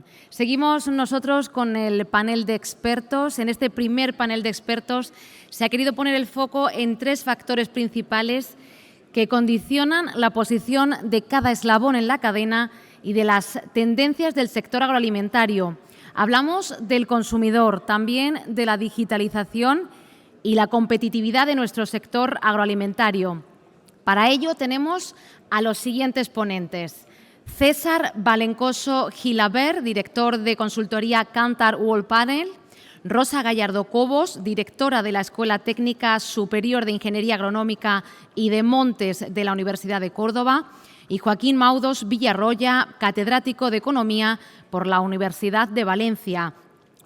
atención. Seguimos nosotros con el panel de expertos. En este primer panel de expertos se ha querido poner el foco en tres factores principales que condicionan la posición de cada eslabón en la cadena y de las tendencias del sector agroalimentario. Hablamos del consumidor, también de la digitalización y la competitividad de nuestro sector agroalimentario. Para ello tenemos a los siguientes ponentes. César Valencoso Gilabert, director de consultoría Kantar World Panel. Rosa Gallardo Cobos, directora de la Escuela Técnica Superior de Ingeniería Agronómica y de Montes de la Universidad de Córdoba. Y Joaquín Maudos Villarroya, catedrático de Economía por la Universidad de Valencia.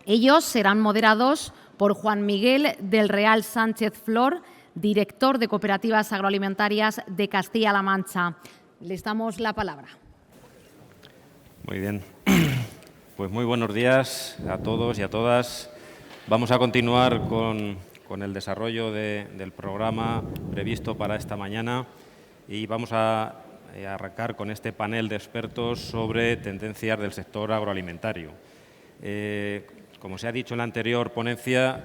Ellos serán moderados por Juan Miguel del Real Sánchez Flor, director de Cooperativas Agroalimentarias de Castilla-La Mancha. Les damos la palabra. Muy bien. Pues muy buenos días a todos y a todas. Vamos a continuar con el desarrollo del programa previsto para esta mañana y vamos a arrancar con este panel de expertos sobre tendencias del sector agroalimentario. Como se ha dicho en la anterior ponencia,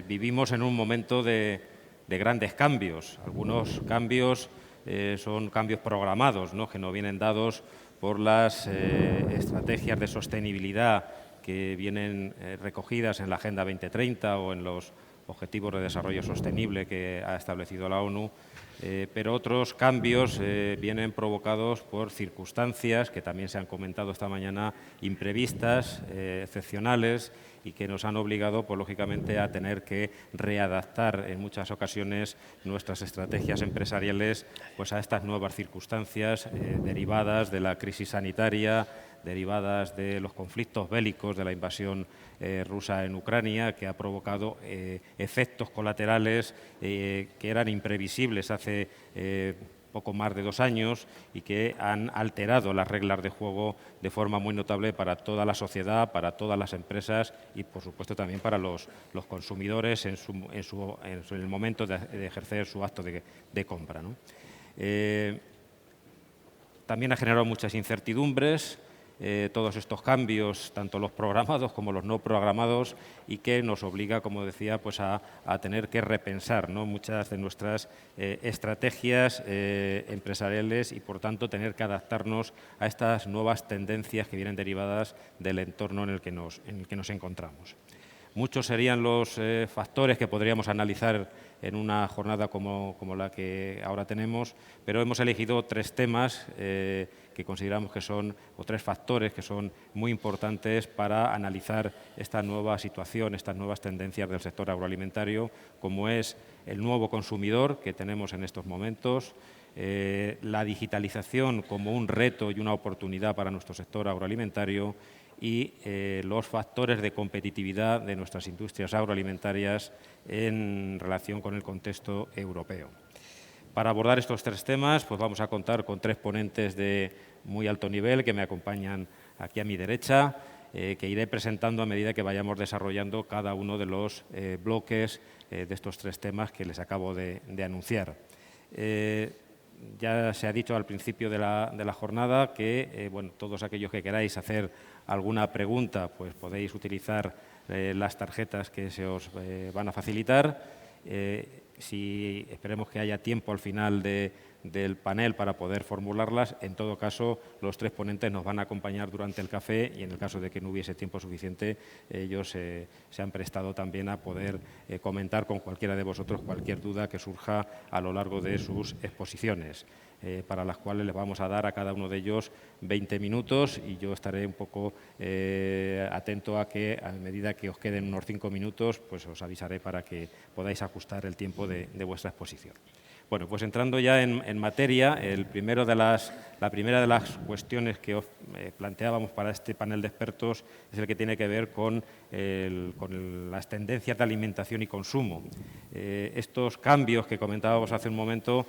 vivimos en un momento de grandes cambios. Algunos cambios son cambios programados, ¿no?, que no vienen dados por las estrategias de sostenibilidad que vienen recogidas en la Agenda 2030 o en los Objetivos de Desarrollo Sostenible que ha establecido la ONU, pero otros cambios vienen provocados por circunstancias que también se han comentado esta mañana, imprevistas, excepcionales, y que nos han obligado, pues, lógicamente, a tener que readaptar en muchas ocasiones nuestras estrategias empresariales, pues, a estas nuevas circunstancias derivadas de la crisis sanitaria, derivadas de los conflictos bélicos, de la invasión rusa en Ucrania, que ha provocado efectos colaterales que eran imprevisibles hace poco más de 2 años y que han alterado las reglas de juego de forma muy notable para toda la sociedad, para todas las empresas y, por supuesto, también para los consumidores en el momento de ejercer su acto de compra, ¿no? También ha generado muchas incertidumbres todos estos cambios, tanto los programados como los no programados, y que nos obliga, como decía, pues a tener que repensar, ¿no?, muchas de nuestras estrategias empresariales y, por tanto, tener que adaptarnos a estas nuevas tendencias que vienen derivadas del entorno en el que nos encontramos. Muchos serían los factores que podríamos analizar en una jornada como la que ahora tenemos, pero hemos elegido 3 temas que consideramos que son, o 3 factores que son muy importantes para analizar esta nueva situación, estas nuevas tendencias del sector agroalimentario, como es el nuevo consumidor que tenemos en estos momentos, la digitalización como un reto y una oportunidad para nuestro sector agroalimentario y los factores de competitividad de nuestras industrias agroalimentarias en relación con el contexto europeo. Para abordar estos 3 temas, pues vamos a contar con 3 ponentes de muy alto nivel que me acompañan aquí a mi derecha, que iré presentando a medida que vayamos desarrollando cada uno de los bloques de estos 3 temas que les acabo de anunciar. Ya se ha dicho al principio de la jornada que bueno, todos aquellos que queráis hacer alguna pregunta, pues podéis utilizar las tarjetas que se os van a facilitar. Si esperemos que haya tiempo al final del panel para poder formularlas. En todo caso, los 3 ponentes nos van a acompañar durante el café y en el caso de que no hubiese tiempo suficiente, ellos se han prestado también a poder comentar con cualquiera de vosotros cualquier duda que surja a lo largo de sus exposiciones, para las cuales les vamos a dar a cada uno de ellos 20 minutos y yo estaré un poco atento a que a medida que os queden unos 5 minutos, pues os avisaré para que podáis ajustar el tiempo de vuestra exposición. Bueno, pues entrando ya en materia, la primera de las cuestiones que os planteábamos para este panel de expertos es el que tiene que ver con las tendencias de alimentación y consumo. Estos cambios que comentábamos hace un momento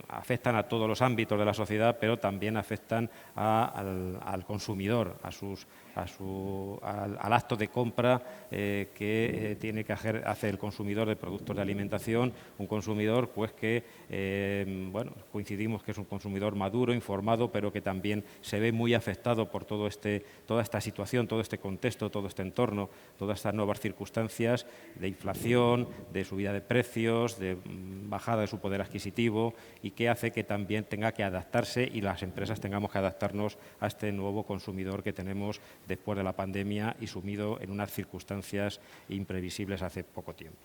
afectan a todos los ámbitos de la sociedad, pero también afectan al consumidor, al acto de compra que tiene que hacer el consumidor de productos de alimentación, un consumidor pues que bueno, coincidimos que es un consumidor maduro, informado, pero que también se ve muy afectado por toda esta situación, todo este contexto, todo este entorno, todas estas nuevas circunstancias de inflación, de subida de precios, de bajada de su poder adquisitivo, y que hace que también tenga que adaptarse y las empresas tengamos que adaptarnos a este nuevo consumidor que tenemos después de la pandemia y sumido en unas circunstancias imprevisibles hace poco tiempo.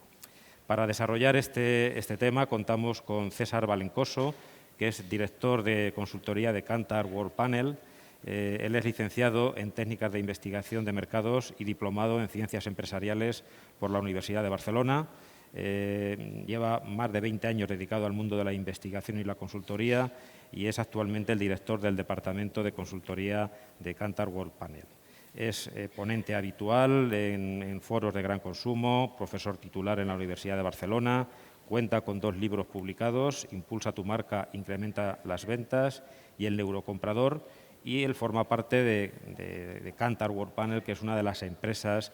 Para desarrollar este tema contamos con César Valencoso, que es director de consultoría de Kantar Worldpanel. Él es licenciado en Técnicas de Investigación de Mercados y diplomado en Ciencias Empresariales por la Universidad de Barcelona. Lleva más de 20 años dedicado al mundo de la investigación y la consultoría y es actualmente el director del Departamento de Consultoría de Kantar Worldpanel. Es ponente habitual en foros de gran consumo, profesor titular en la Universidad de Barcelona, cuenta con 2 libros publicados, Impulsa tu marca, incrementa las ventas y El neurocomprador, y él forma parte de Kantar Worldpanel, que es una de las empresas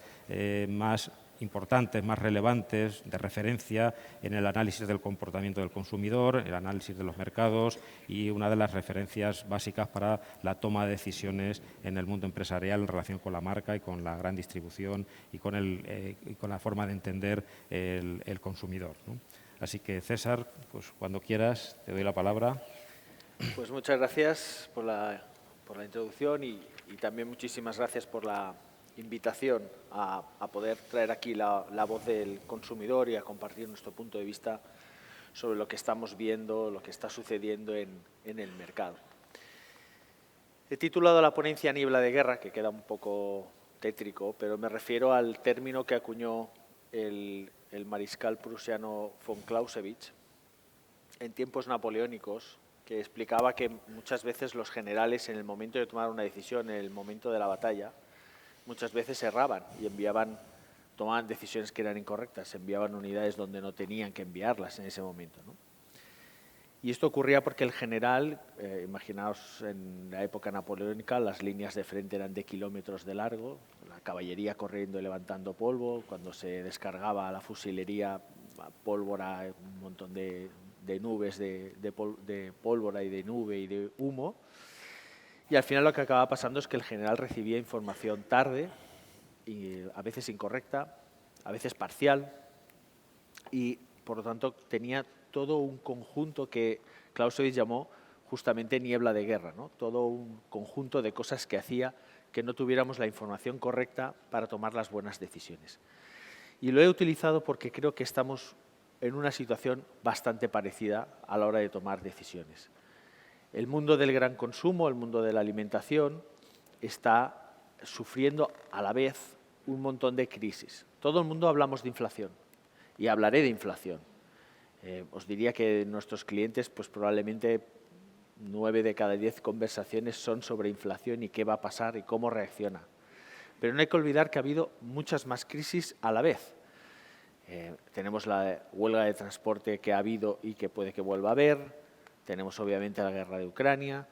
más importantes, más relevantes, de referencia en el análisis del comportamiento del consumidor, el análisis de los mercados y una de las referencias básicas para la toma de decisiones en el mundo empresarial en relación con la marca y con la gran distribución y con la forma de entender el consumidor, ¿no? Así que, César, pues cuando quieras, te doy la palabra. Pues muchas gracias por la introducción y también muchísimas gracias por la invitación a poder traer aquí la voz del consumidor y a compartir nuestro punto de vista sobre lo que estamos viendo, lo que está sucediendo en el mercado. He titulado la ponencia Niebla de guerra, que queda un poco tétrico, pero me refiero al término que acuñó el mariscal prusiano von Clausewitz en tiempos napoleónicos, que explicaba que muchas veces los generales, en el momento de tomar una decisión, en el momento de la batalla, muchas veces erraban y tomaban decisiones que eran incorrectas, enviaban unidades donde no tenían que enviarlas en ese momento, ¿no? Y esto ocurría porque el general, imaginaos en la época napoleónica, las líneas de frente eran de kilómetros de largo, la caballería corriendo y levantando polvo, cuando se descargaba la fusilería, pólvora, un montón de nubes de pólvora y de nube y de humo. Y al final lo que acababa pasando es que el general recibía información tarde, y a veces incorrecta, a veces parcial, y por lo tanto tenía todo un conjunto que Clausewitz llamó justamente niebla de guerra, ¿no? Todo un conjunto de cosas que hacía que no tuviéramos la información correcta para tomar las buenas decisiones. Y lo he utilizado porque creo que estamos en una situación bastante parecida a la hora de tomar decisiones. El mundo del gran consumo, el mundo de la alimentación, está sufriendo a la vez un montón de crisis. Todo el mundo hablamos de inflación y hablaré de inflación. Os diría que nuestros clientes, pues probablemente 9 de cada 10 conversaciones son sobre inflación y qué va a pasar y cómo reacciona. Pero no hay que olvidar que ha habido muchas más crisis a la vez. Tenemos la huelga de transporte que ha habido y que puede que vuelva a haber. Tenemos obviamente la guerra de Ucrania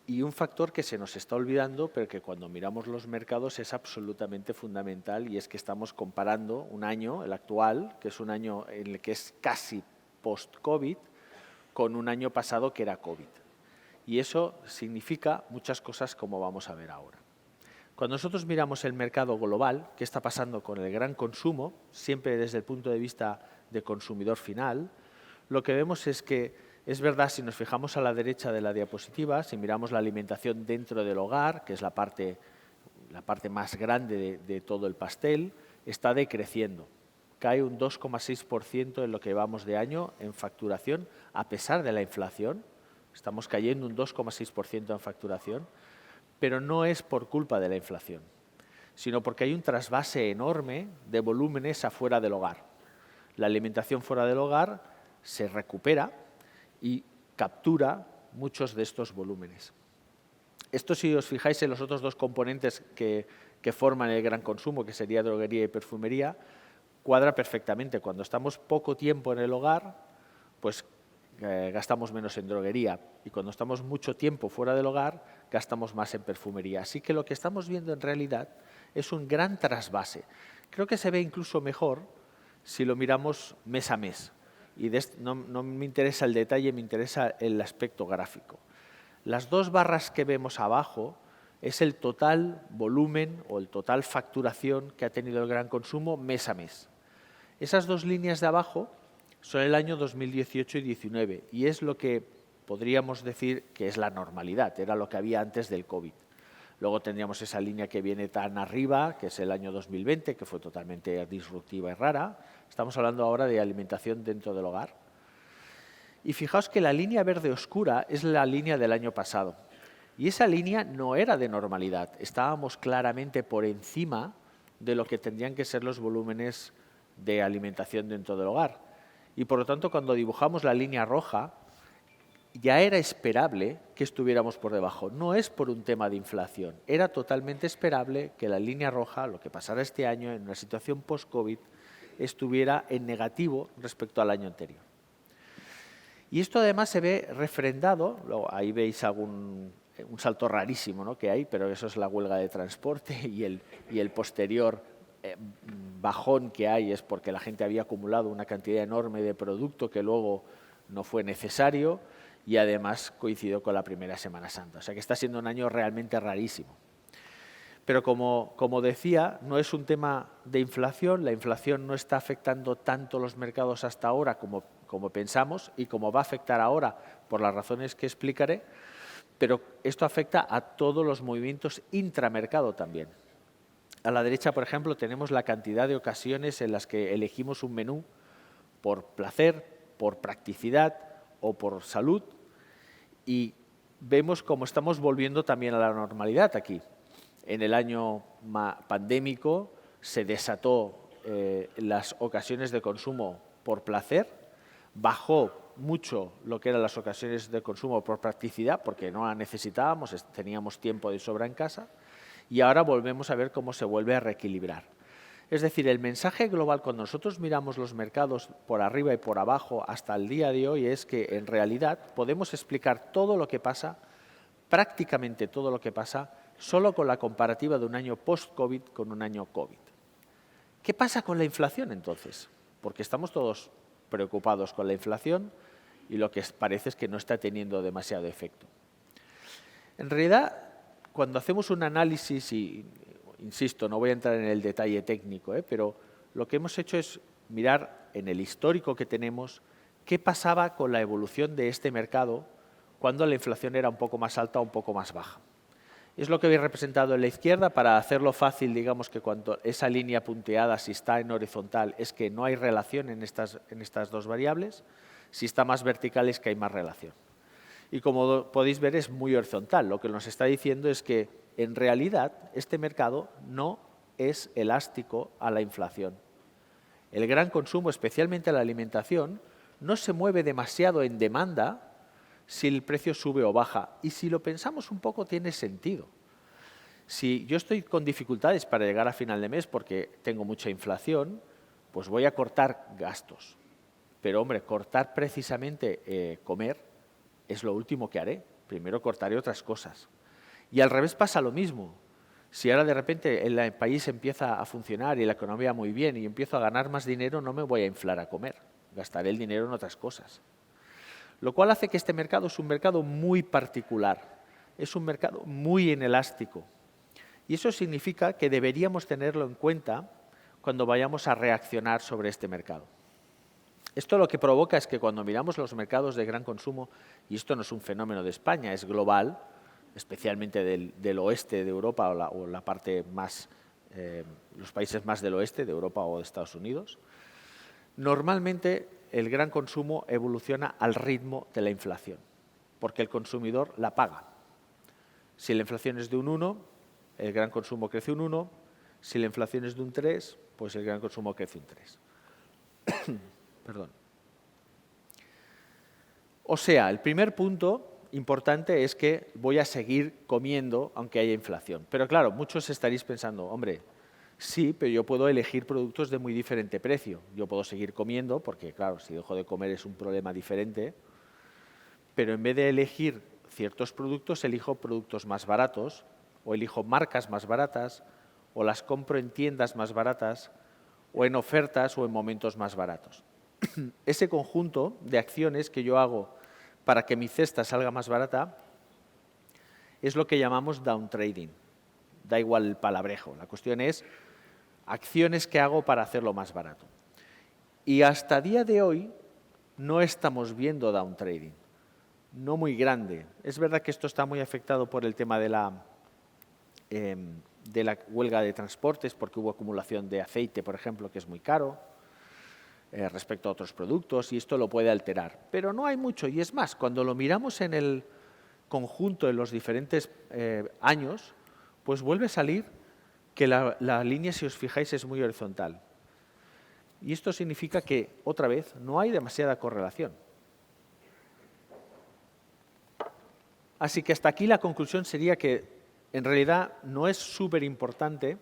y un factor que se nos está olvidando, pero que cuando miramos los mercados es absolutamente fundamental, y es que estamos comparando un año, el actual, que es un año en el que es casi post-COVID, con un año pasado que era COVID. Y eso significa muchas cosas, como vamos a ver ahora. Cuando nosotros miramos el mercado global, qué está pasando con el gran consumo, siempre desde el punto de vista de consumidor final, lo que vemos es que es verdad, si nos fijamos a la derecha de la diapositiva, si miramos la alimentación dentro del hogar, que es la parte más grande de todo el pastel, está decreciendo. Cae un 2,6% en lo que vamos de año en facturación, a pesar de la inflación. Estamos cayendo un 2,6% en facturación, pero no es por culpa de la inflación, sino porque hay un trasvase enorme de volúmenes afuera del hogar. La alimentación fuera del hogar se recupera y captura muchos de estos volúmenes. Esto, si os fijáis en los otros dos componentes que forman el gran consumo, que sería droguería y perfumería, cuadra perfectamente. Cuando estamos poco tiempo en el hogar, pues gastamos menos en droguería, y cuando estamos mucho tiempo fuera del hogar, gastamos más en perfumería. Así que lo que estamos viendo en realidad es un gran trasvase. Creo que se ve incluso mejor si lo miramos mes a mes. Y no me interesa el detalle, me interesa el aspecto gráfico. Las dos barras que vemos abajo es el total volumen o el total facturación que ha tenido el gran consumo mes a mes. Esas dos líneas de abajo son el año 2018 y 2019 y es lo que podríamos decir que es la normalidad, era lo que había antes del COVID. Luego tendríamos esa línea que viene tan arriba, que es el año 2020, que fue totalmente disruptiva y rara. Estamos hablando ahora de alimentación dentro del hogar. Y fijaos que la línea verde oscura es la línea del año pasado. Y esa línea no era de normalidad. Estábamos claramente por encima de lo que tendrían que ser los volúmenes de alimentación dentro del hogar. Y por lo tanto, cuando dibujamos la línea roja, ya era esperable que estuviéramos por debajo. No es por un tema de inflación. Era totalmente esperable que la línea roja, lo que pasara este año en una situación post-COVID, estuviera en negativo respecto al año anterior. Y esto además se ve refrendado, ahí veis un salto rarísimo, ¿no?, que hay, pero eso es la huelga de transporte y el posterior bajón que hay es porque la gente había acumulado una cantidad enorme de producto que luego no fue necesario y además coincidió con la primera Semana Santa. O sea que está siendo un año realmente rarísimo. Pero como decía, no es un tema de inflación, la inflación no está afectando tanto los mercados hasta ahora como pensamos y como va a afectar ahora por las razones que explicaré, pero esto afecta a todos los movimientos intramercado también. A la derecha, por ejemplo, tenemos la cantidad de ocasiones en las que elegimos un menú por placer, por practicidad o por salud y vemos cómo estamos volviendo también a la normalidad aquí. En el año pandémico se desató las ocasiones de consumo por placer, bajó mucho lo que eran las ocasiones de consumo por practicidad porque no la necesitábamos, teníamos tiempo de sobra en casa y ahora volvemos a ver cómo se vuelve a reequilibrar. Es decir, el mensaje global cuando nosotros miramos los mercados por arriba y por abajo hasta el día de hoy es que en realidad podemos explicar todo lo que pasa, prácticamente todo lo que pasa, solo con la comparativa de un año post-COVID con un año COVID. ¿Qué pasa con la inflación entonces? Porque estamos todos preocupados con la inflación y lo que parece es que no está teniendo demasiado efecto. En realidad, cuando hacemos un análisis, y insisto, no voy a entrar en el detalle técnico, pero lo que hemos hecho es mirar en el histórico que tenemos qué pasaba con la evolución de este mercado cuando la inflación era un poco más alta o un poco más baja. Es lo que habéis representado en la izquierda. Para hacerlo fácil, digamos que cuando esa línea punteada, si está en horizontal, es que no hay relación en estas dos variables. Si está más vertical, es que hay más relación. Y como podéis ver, es muy horizontal. Lo que nos está diciendo es que, en realidad, este mercado no es elástico a la inflación. El gran consumo, especialmente la alimentación, no se mueve demasiado en demanda si el precio sube o baja. Y si lo pensamos un poco, tiene sentido. Si yo estoy con dificultades para llegar a final de mes porque tengo mucha inflación, pues voy a cortar gastos. Pero, hombre, cortar precisamente comer es lo último que haré. Primero cortaré otras cosas. Y al revés pasa lo mismo. Si ahora de repente el país empieza a funcionar y la economía muy bien y empiezo a ganar más dinero, no me voy a inflar a comer. Gastaré el dinero en otras cosas. Lo cual hace que este mercado es un mercado muy particular. Es un mercado muy inelástico. Y eso significa que deberíamos tenerlo en cuenta cuando vayamos a reaccionar sobre este mercado. Esto lo que provoca es que cuando miramos los mercados de gran consumo, y esto no es un fenómeno de España, es global, especialmente del oeste de Europa o la parte más, los países más del oeste de Europa o de Estados Unidos, normalmente el gran consumo evoluciona al ritmo de la inflación, porque el consumidor la paga. Si la inflación es de un 1, el gran consumo crece un 1, si la inflación es de un 3, pues el gran consumo crece un 3. Perdón. O sea, el primer punto importante es que voy a seguir comiendo aunque haya inflación. Pero claro, muchos estaréis pensando, hombre, sí, pero yo puedo elegir productos de muy diferente precio. Yo puedo seguir comiendo porque, claro, si dejo de comer es un problema diferente, pero en vez de elegir ciertos productos, elijo productos más baratos o elijo marcas más baratas o las compro en tiendas más baratas o en ofertas o en momentos más baratos. Ese conjunto de acciones que yo hago para que mi cesta salga más barata es lo que llamamos downtrading. Da igual el palabrejo. La cuestión es acciones que hago para hacerlo más barato. Y hasta día de hoy no estamos viendo downtrading. No muy grande. Es verdad que esto está muy afectado por el tema de la huelga de transportes, porque hubo acumulación de aceite, por ejemplo, que es muy caro respecto a otros productos, y esto lo puede alterar. Pero no hay mucho, y es más, cuando lo miramos en el conjunto en los diferentes años, pues vuelve a salir que la línea, si os fijáis, es muy horizontal. Y esto significa que, otra vez, no hay demasiada correlación. Así que hasta aquí la conclusión sería que, en realidad, no es súper importante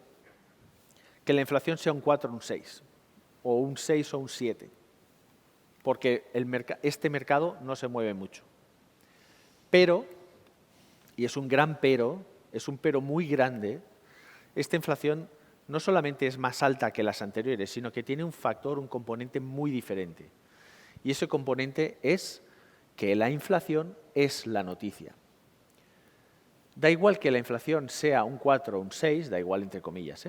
que la inflación sea un 4 o un 6, o un 6 o un 7, porque este mercado no se mueve mucho. Pero, y es un gran pero, es un pero muy grande, esta inflación no solamente es más alta que las anteriores, sino que tiene un factor, un componente muy diferente. Y ese componente es que la inflación es la noticia. Da igual que la inflación sea un 4 o un 6, da igual entre comillas,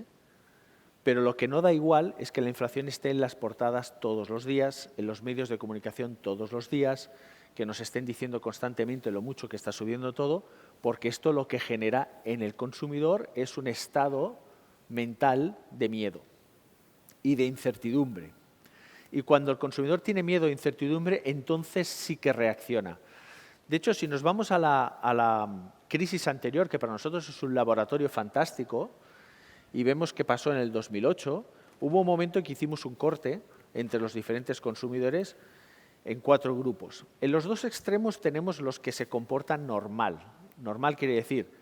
pero lo que no da igual es que la inflación esté en las portadas todos los días, en los medios de comunicación todos los días, que nos estén diciendo constantemente lo mucho que está subiendo todo, porque esto lo que genera en el consumidor es un estado mental de miedo y de incertidumbre. Y cuando el consumidor tiene miedo e incertidumbre, entonces sí que reacciona. De hecho, si nos vamos a la crisis anterior, que para nosotros es un laboratorio fantástico, y vemos qué pasó en el 2008, hubo un momento en que hicimos un corte entre los diferentes consumidores en 4 grupos. En los 2 extremos tenemos los que se comportan normal. Normal quiere decir,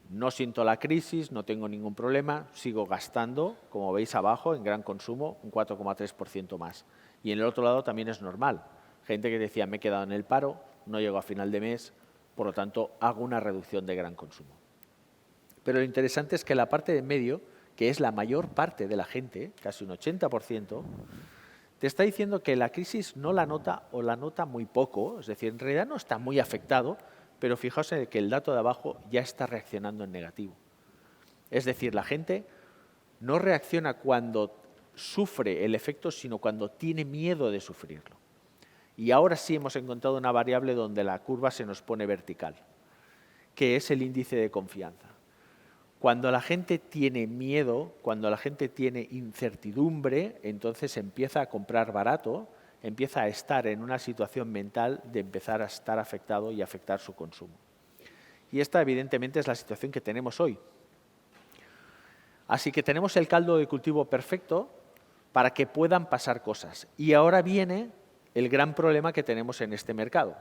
no siento la crisis, no tengo ningún problema, sigo gastando, como veis abajo, en gran consumo, un 4,3% más. Y en el otro lado también es normal. Gente que decía, me he quedado en el paro, no llego a final de mes, por lo tanto, hago una reducción de gran consumo. Pero lo interesante es que la parte de en medio, que es la mayor parte de la gente, casi un 80%, te está diciendo que la crisis no la nota o la nota muy poco, es decir, en realidad no está muy afectado, pero fijaos en que el dato de abajo ya está reaccionando en negativo. Es decir, la gente no reacciona cuando sufre el efecto, sino cuando tiene miedo de sufrirlo. Y ahora sí hemos encontrado una variable donde la curva se nos pone vertical, que es el índice de confianza. Cuando la gente tiene miedo, cuando la gente tiene incertidumbre, entonces empieza a comprar barato, empieza a estar en una situación mental de empezar a estar afectado y afectar su consumo. Y esta, evidentemente, es la situación que tenemos hoy. Así que tenemos el caldo de cultivo perfecto para que puedan pasar cosas. Y ahora viene el gran problema que tenemos en este mercado,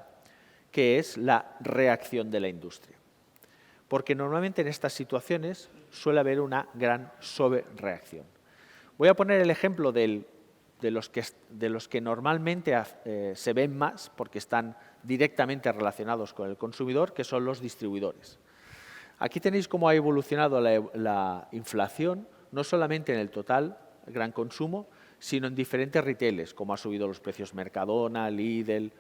que es la reacción de la industria. Porque normalmente en estas situaciones suele haber una gran sobrereacción. Voy a poner el ejemplo de los que normalmente se ven más, porque están directamente relacionados con el consumidor, que son los distribuidores. Aquí tenéis cómo ha evolucionado la inflación, no solamente en el total, gran consumo, sino en diferentes retailers, como ha subido los precios Mercadona, Lidl,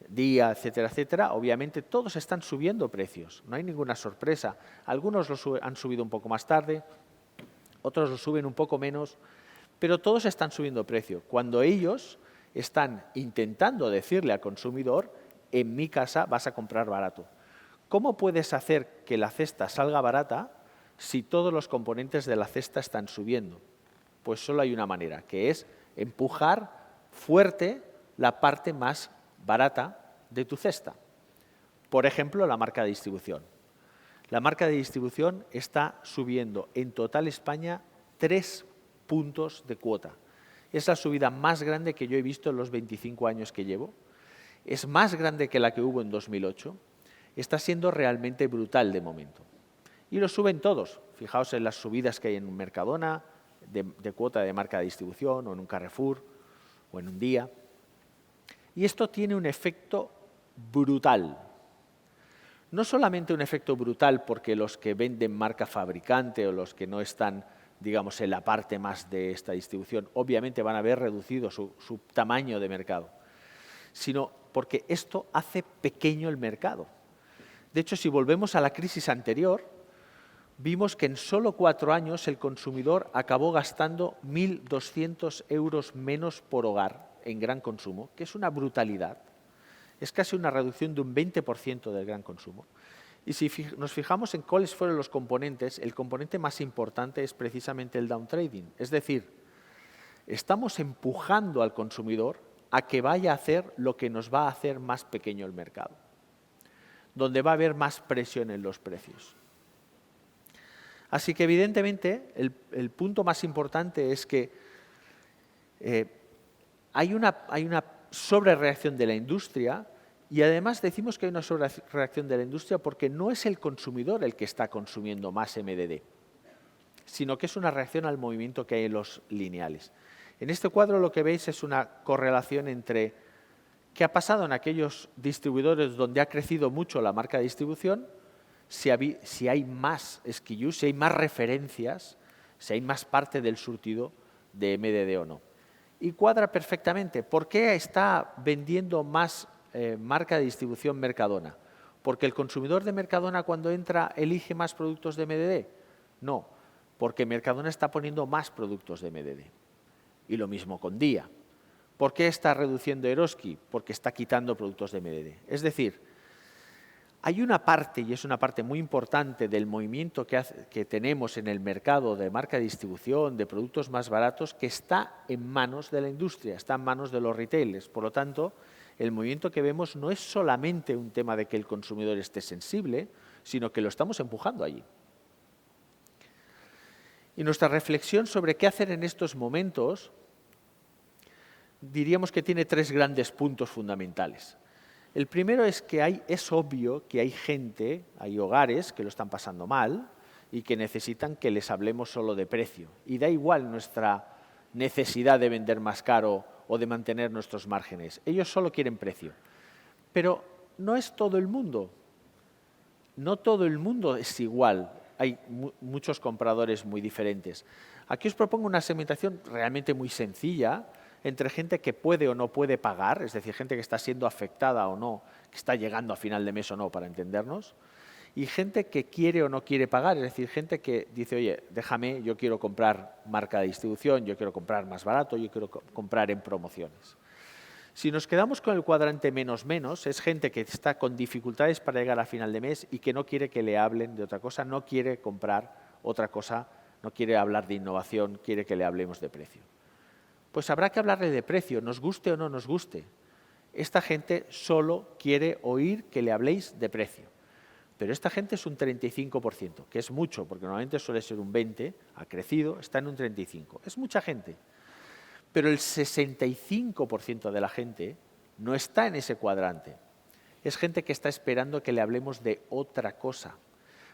Día, etcétera, etcétera. Obviamente todos están subiendo precios, no hay ninguna sorpresa. Algunos han subido un poco más tarde, otros lo suben un poco menos, pero todos están subiendo precio. Cuando ellos están intentando decirle al consumidor, en mi casa vas a comprar barato. ¿Cómo puedes hacer que la cesta salga barata si todos los componentes de la cesta están subiendo? Pues solo hay una manera, que es empujar fuerte la parte más barata de tu cesta. Por ejemplo, la marca de distribución. La marca de distribución está subiendo en total España 3 puntos de cuota. Es la subida más grande que yo he visto en los 25 años que llevo. Es más grande que la que hubo en 2008. Está siendo realmente brutal de momento. Y lo suben todos. Fijaos en las subidas que hay en un Mercadona, de cuota de marca de distribución, o en un Carrefour, o en un Día. Y esto tiene un efecto brutal. No solamente un efecto brutal porque los que venden marca fabricante o los que no están, digamos, en la parte más de esta distribución, obviamente van a haber reducido su tamaño de mercado, sino porque esto hace pequeño el mercado. De hecho, si volvemos a la crisis anterior, vimos que en solo 4 años el consumidor acabó gastando 1.200 euros menos por hogar en gran consumo, que es una brutalidad. Es casi una reducción de un 20% del gran consumo. Y si nos fijamos en cuáles fueron los componentes, el componente más importante es precisamente el downtrading. Es decir, estamos empujando al consumidor a que vaya a hacer lo que nos va a hacer más pequeño el mercado, donde va a haber más presión en los precios. Así que, evidentemente, el punto más importante es que hay una sobrereacción de la industria, y además decimos que hay una sobrereacción de la industria porque no es el consumidor el que está consumiendo más MDD, sino que es una reacción al movimiento que hay en los lineales. En este cuadro lo que veis es una correlación entre qué ha pasado en aquellos distribuidores donde ha crecido mucho la marca de distribución, si hay más SKUs, si hay más referencias, si hay más parte del surtido de MDD o no. Y cuadra perfectamente. ¿Por qué está vendiendo más marca de distribución Mercadona? ¿Porque el consumidor de Mercadona cuando entra elige más productos de MDD? No, porque Mercadona está poniendo más productos de MDD. Y lo mismo con Día. ¿Por qué está reduciendo Eroski? Porque está quitando productos de MDD. Es decir, hay una parte, y es una parte muy importante del movimiento que tenemos en el mercado de marca de distribución, de productos más baratos, que está en manos de la industria, está en manos de los retailers. Por lo tanto, el movimiento que vemos no es solamente un tema de que el consumidor esté sensible, sino que lo estamos empujando allí. Y nuestra reflexión sobre qué hacer en estos momentos, diríamos que tiene 3 grandes puntos fundamentales. El primero es que es obvio que hay gente, hay hogares que lo están pasando mal y que necesitan que les hablemos solo de precio. Y da igual nuestra necesidad de vender más caro o de mantener nuestros márgenes. Ellos solo quieren precio. Pero no es todo el mundo. No todo el mundo es igual. Hay muchos compradores muy diferentes. Aquí os propongo una segmentación realmente muy sencilla entre gente que puede o no puede pagar, es decir, gente que está siendo afectada o no, que está llegando a final de mes o no, para entendernos, y gente que quiere o no quiere pagar, es decir, gente que dice, oye, déjame, yo quiero comprar marca de distribución, yo quiero comprar más barato, yo quiero comprar en promociones. Si nos quedamos con el cuadrante menos menos, es gente que está con dificultades para llegar a final de mes y que no quiere que le hablen de otra cosa, no quiere comprar otra cosa, no quiere hablar de innovación, quiere que le hablemos de precio. Pues habrá que hablarle de precio, nos guste o no nos guste. Esta gente solo quiere oír que le habléis de precio. Pero esta gente es un 35%, que es mucho, porque normalmente suele ser un 20%, ha crecido, está en un 35%. Es mucha gente. Pero el 65% de la gente no está en ese cuadrante. Es gente que está esperando que le hablemos de otra cosa.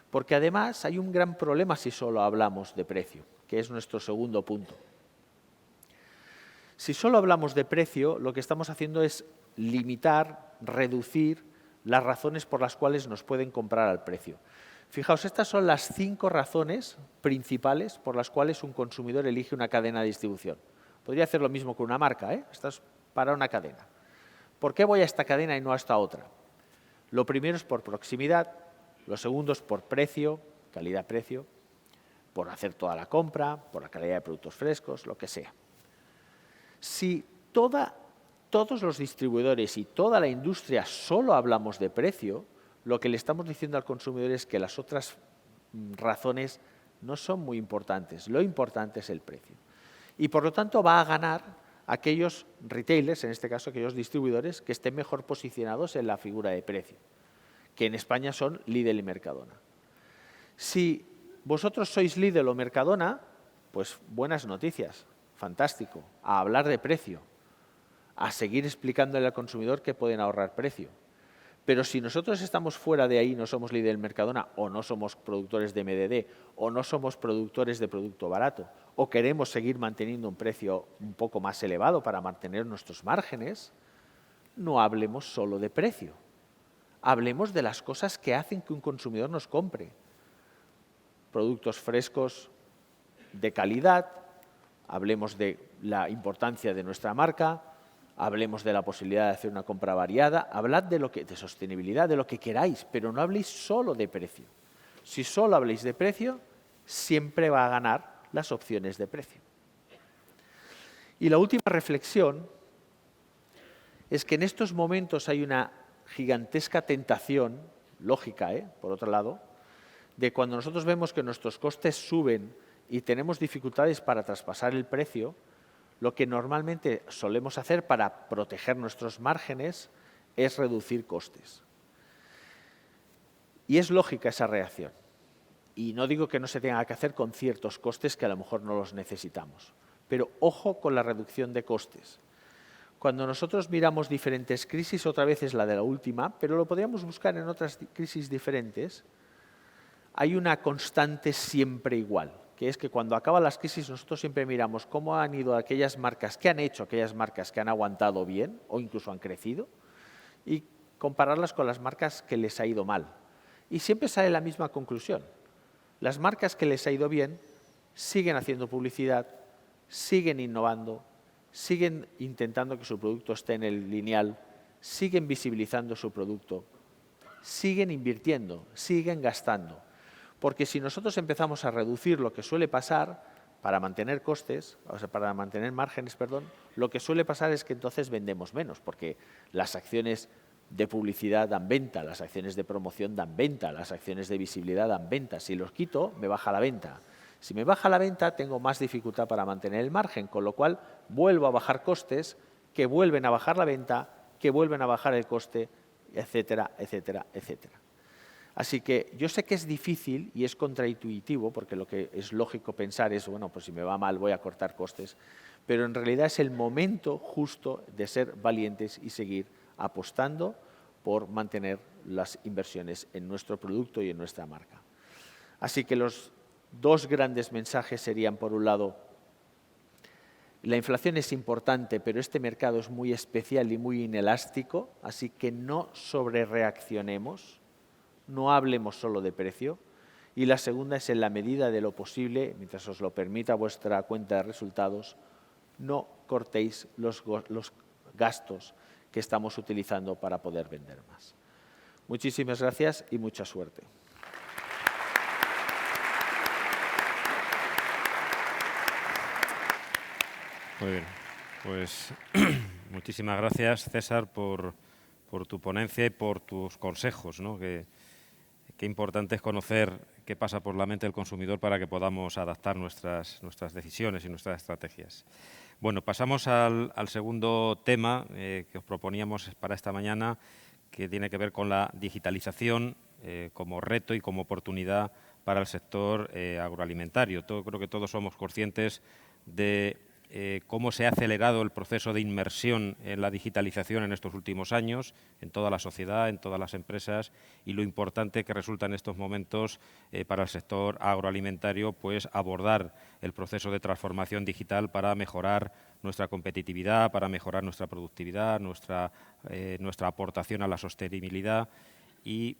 Porque además hay un gran problema si solo hablamos de precio, que es nuestro segundo punto. Si solo hablamos de precio, lo que estamos haciendo es limitar, reducir las razones por las cuales nos pueden comprar al precio. Fijaos, estas son las 5 razones principales por las cuales un consumidor elige una cadena de distribución. Podría hacer lo mismo con una marca, ¿eh? Esto es para una cadena. ¿Por qué voy a esta cadena y no a esta otra? Lo primero es por proximidad, lo segundo es por precio, calidad-precio, por hacer toda la compra, por la calidad de productos frescos, lo que sea. Si todos los distribuidores y toda la industria solo hablamos de precio, lo que le estamos diciendo al consumidor es que las otras razones no son muy importantes. Lo importante es el precio. Y por lo tanto va a ganar aquellos retailers, en este caso aquellos distribuidores, que estén mejor posicionados en la figura de precio, que en España son Lidl y Mercadona. Si vosotros sois Lidl o Mercadona, pues buenas noticias. Fantástico, a hablar de precio, a seguir explicándole al consumidor que pueden ahorrar precio. Pero si nosotros estamos fuera de ahí, no somos Lidl Mercadona, o no somos productores de MDD, o no somos productores de producto barato, o queremos seguir manteniendo un precio un poco más elevado para mantener nuestros márgenes, no hablemos solo de precio. Hablemos de las cosas que hacen que un consumidor nos compre. Productos frescos de calidad, hablemos de la importancia de nuestra marca, hablemos de la posibilidad de hacer una compra variada, hablad de sostenibilidad, de lo que queráis, pero no habléis solo de precio. Si solo habléis de precio, siempre va a ganar las opciones de precio. Y la última reflexión es que en estos momentos hay una gigantesca tentación, lógica, por otro lado, de cuando nosotros vemos que nuestros costes suben y tenemos dificultades para traspasar el precio, lo que normalmente solemos hacer para proteger nuestros márgenes es reducir costes. Y es lógica esa reacción. Y no digo que no se tenga que hacer con ciertos costes que a lo mejor no los necesitamos. Pero ojo con la reducción de costes. Cuando nosotros miramos diferentes crisis, otra vez es la de la última, pero lo podríamos buscar en otras crisis diferentes, hay una constante siempre igual, que es que cuando acaban las crisis nosotros siempre miramos cómo han ido aquellas marcas, qué han hecho aquellas marcas que han aguantado bien o incluso han crecido y compararlas con las marcas que les ha ido mal. Y siempre sale la misma conclusión. Las marcas que les ha ido bien siguen haciendo publicidad, siguen innovando, siguen intentando que su producto esté en el lineal, siguen visibilizando su producto, siguen invirtiendo, siguen gastando. Porque si nosotros empezamos a reducir lo que suele pasar para mantener costes, o sea, para mantener márgenes, perdón, lo que suele pasar es que entonces vendemos menos, porque las acciones de publicidad dan venta, las acciones de promoción dan venta, las acciones de visibilidad dan venta. Si los quito, me baja la venta. Si me baja la venta, tengo más dificultad para mantener el margen, con lo cual vuelvo a bajar costes, que vuelven a bajar la venta, que vuelven a bajar el coste, etcétera, etcétera, etcétera. Así que yo sé que es difícil y es contraintuitivo, porque lo que es lógico pensar es, bueno, pues si me va mal voy a cortar costes, pero en realidad es el momento justo de ser valientes y seguir apostando por mantener las inversiones en nuestro producto y en nuestra marca. Así que los dos grandes mensajes serían, por un lado, la inflación es importante, pero este mercado es muy especial y muy inelástico, así que no sobrereaccionemos, no hablemos solo de precio. Y la segunda es, en la medida de lo posible, mientras os lo permita vuestra cuenta de resultados, no cortéis los gastos que estamos utilizando para poder vender más. Muchísimas gracias y mucha suerte. Muy bien, pues muchísimas gracias, César, por tu ponencia y por tus consejos, ¿no? Qué importante es conocer qué pasa por la mente del consumidor para que podamos adaptar nuestras decisiones y nuestras estrategias. Bueno, pasamos al segundo tema que os proponíamos para esta mañana, que tiene que ver con la digitalización como reto y como oportunidad para el sector agroalimentario. Creo que todos somos conscientes de cómo se ha acelerado el proceso de inmersión en la digitalización en estos últimos años, en toda la sociedad, en todas las empresas, y lo importante que resulta en estos momentos para el sector agroalimentario, pues abordar el proceso de transformación digital para mejorar nuestra competitividad, para mejorar nuestra productividad, nuestra aportación a la sostenibilidad. Y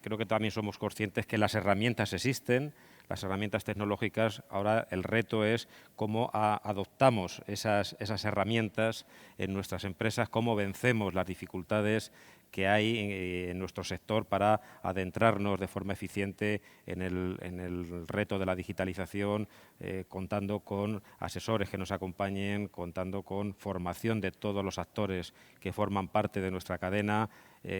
creo que también somos conscientes que las herramientas existen, las herramientas tecnológicas. Ahora el reto es cómo adoptamos esas herramientas en nuestras empresas, cómo vencemos las dificultades que hay en nuestro sector para adentrarnos de forma eficiente en el reto de la digitalización, contando con asesores que nos acompañen, contando con formación de todos los actores que forman parte de nuestra cadena,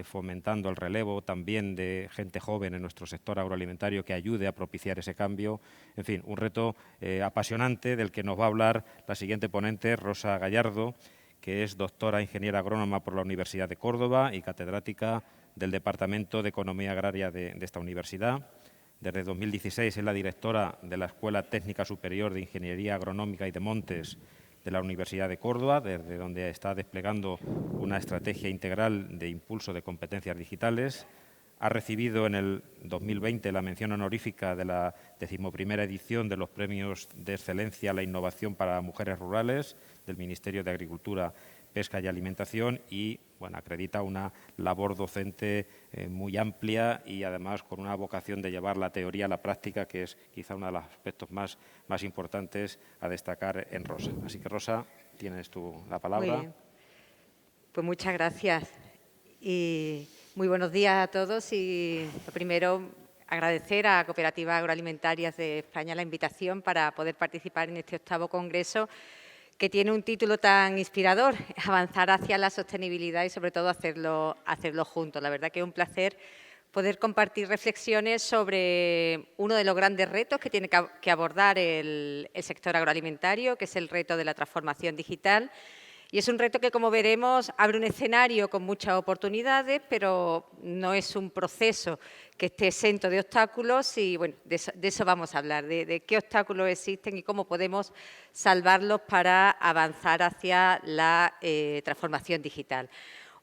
fomentando el relevo también de gente joven en nuestro sector agroalimentario que ayude a propiciar ese cambio. En fin, un reto apasionante del que nos va a hablar la siguiente ponente, Rosa Gallardo, que es doctora ingeniera agrónoma por la Universidad de Córdoba y catedrática del Departamento de Economía Agraria de esta universidad. Desde 2016 es la directora de la Escuela Técnica Superior de Ingeniería Agronómica y de Montes de la Universidad de Córdoba, desde donde está desplegando una estrategia integral de impulso de competencias digitales. Ha recibido en el 2020 la mención honorífica de la 11ª edición de los Premios de Excelencia a la Innovación para Mujeres Rurales del Ministerio de Agricultura, Pesca y Alimentación y acredita una labor docente muy amplia y además con una vocación de llevar la teoría a la práctica, que es quizá uno de los aspectos más importantes a destacar en Rosa. Así que, Rosa, tienes tú la palabra. Muy bien. Pues muchas gracias y muy buenos días a todos. Y lo primero, agradecer a Cooperativas Agroalimentarias de España la invitación para poder participar en este 8º Congreso, que tiene un título tan inspirador: avanzar hacia la sostenibilidad y, sobre todo, hacerlo juntos. La verdad que es un placer poder compartir reflexiones sobre uno de los grandes retos que tiene que abordar el sector agroalimentario, que es el reto de la transformación digital. Y es un reto que, como veremos, abre un escenario con muchas oportunidades, pero no es un proceso que esté exento de obstáculos. Y, bueno, de eso vamos a hablar, de qué obstáculos existen y cómo podemos salvarlos para avanzar hacia la transformación digital.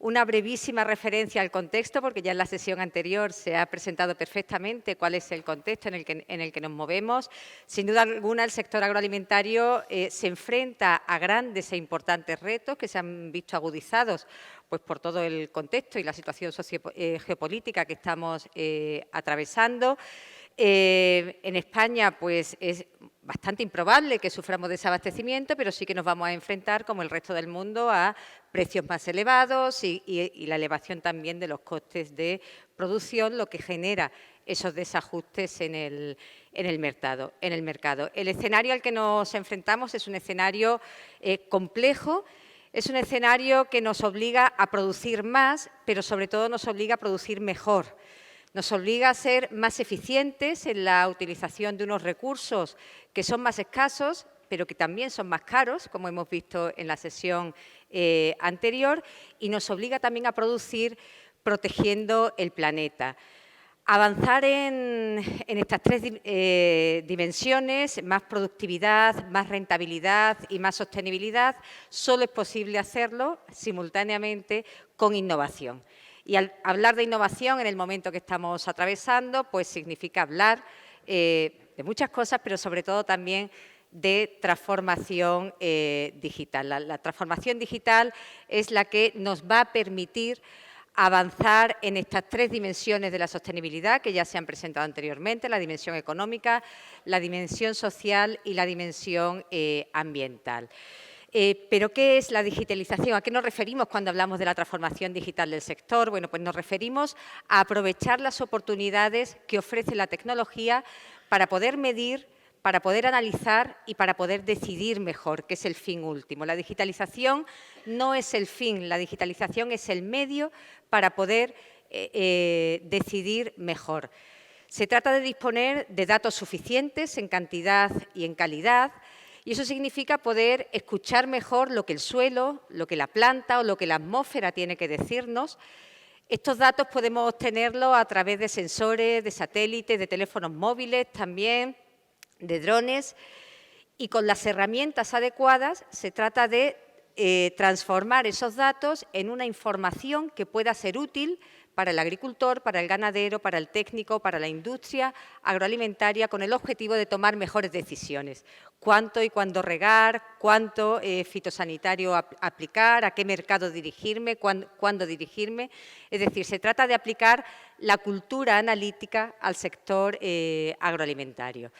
Una brevísima referencia al contexto, porque ya en la sesión anterior se ha presentado perfectamente cuál es el contexto en el que nos movemos. Sin duda alguna, el sector agroalimentario se enfrenta a grandes e importantes retos que se han visto agudizados pues, por todo el contexto y la situación geopolítica que estamos atravesando. En España, pues, es bastante improbable que suframos desabastecimiento, pero sí que nos vamos a enfrentar, como el resto del mundo, a precios más elevados y la elevación también de los costes de producción, lo que genera esos desajustes en el mercado. El escenario al que nos enfrentamos es un escenario complejo. Es un escenario que nos obliga a producir más, pero sobre todo nos obliga a producir mejor. Nos obliga a ser más eficientes en la utilización de unos recursos que son más escasos, pero que también son más caros, como hemos visto en la sesión anterior, y nos obliga también a producir protegiendo el planeta. Avanzar en estas tres dimensiones, más productividad, más rentabilidad y más sostenibilidad, solo es posible hacerlo simultáneamente con innovación. Y al hablar de innovación en el momento que estamos atravesando, pues significa hablar de muchas cosas, pero sobre todo también de transformación digital. La transformación digital es la que nos va a permitir avanzar en estas tres dimensiones de la sostenibilidad que ya se han presentado anteriormente: la dimensión económica, la dimensión social y la dimensión ambiental. ¿Pero qué es la digitalización? ¿A qué nos referimos cuando hablamos de la transformación digital del sector? Bueno, pues nos referimos a aprovechar las oportunidades que ofrece la tecnología para poder medir, para poder analizar y para poder decidir mejor, que es el fin último. La digitalización no es el fin, la digitalización es el medio para poder decidir mejor. Se trata de disponer de datos suficientes en cantidad y en calidad, y eso significa poder escuchar mejor lo que el suelo, lo que la planta o lo que la atmósfera tiene que decirnos. Estos datos podemos obtenerlos a través de sensores, de satélites, de teléfonos móviles también, de drones, y con las herramientas adecuadas se trata de transformar esos datos en una información que pueda ser útil para el agricultor, para el ganadero, para el técnico, para la industria agroalimentaria, con el objetivo de tomar mejores decisiones. Cuánto y cuándo regar, cuánto fitosanitario aplicar, a qué mercado dirigirme, cuándo dirigirme. Es decir, se trata de aplicar la cultura analítica al sector agroalimentario.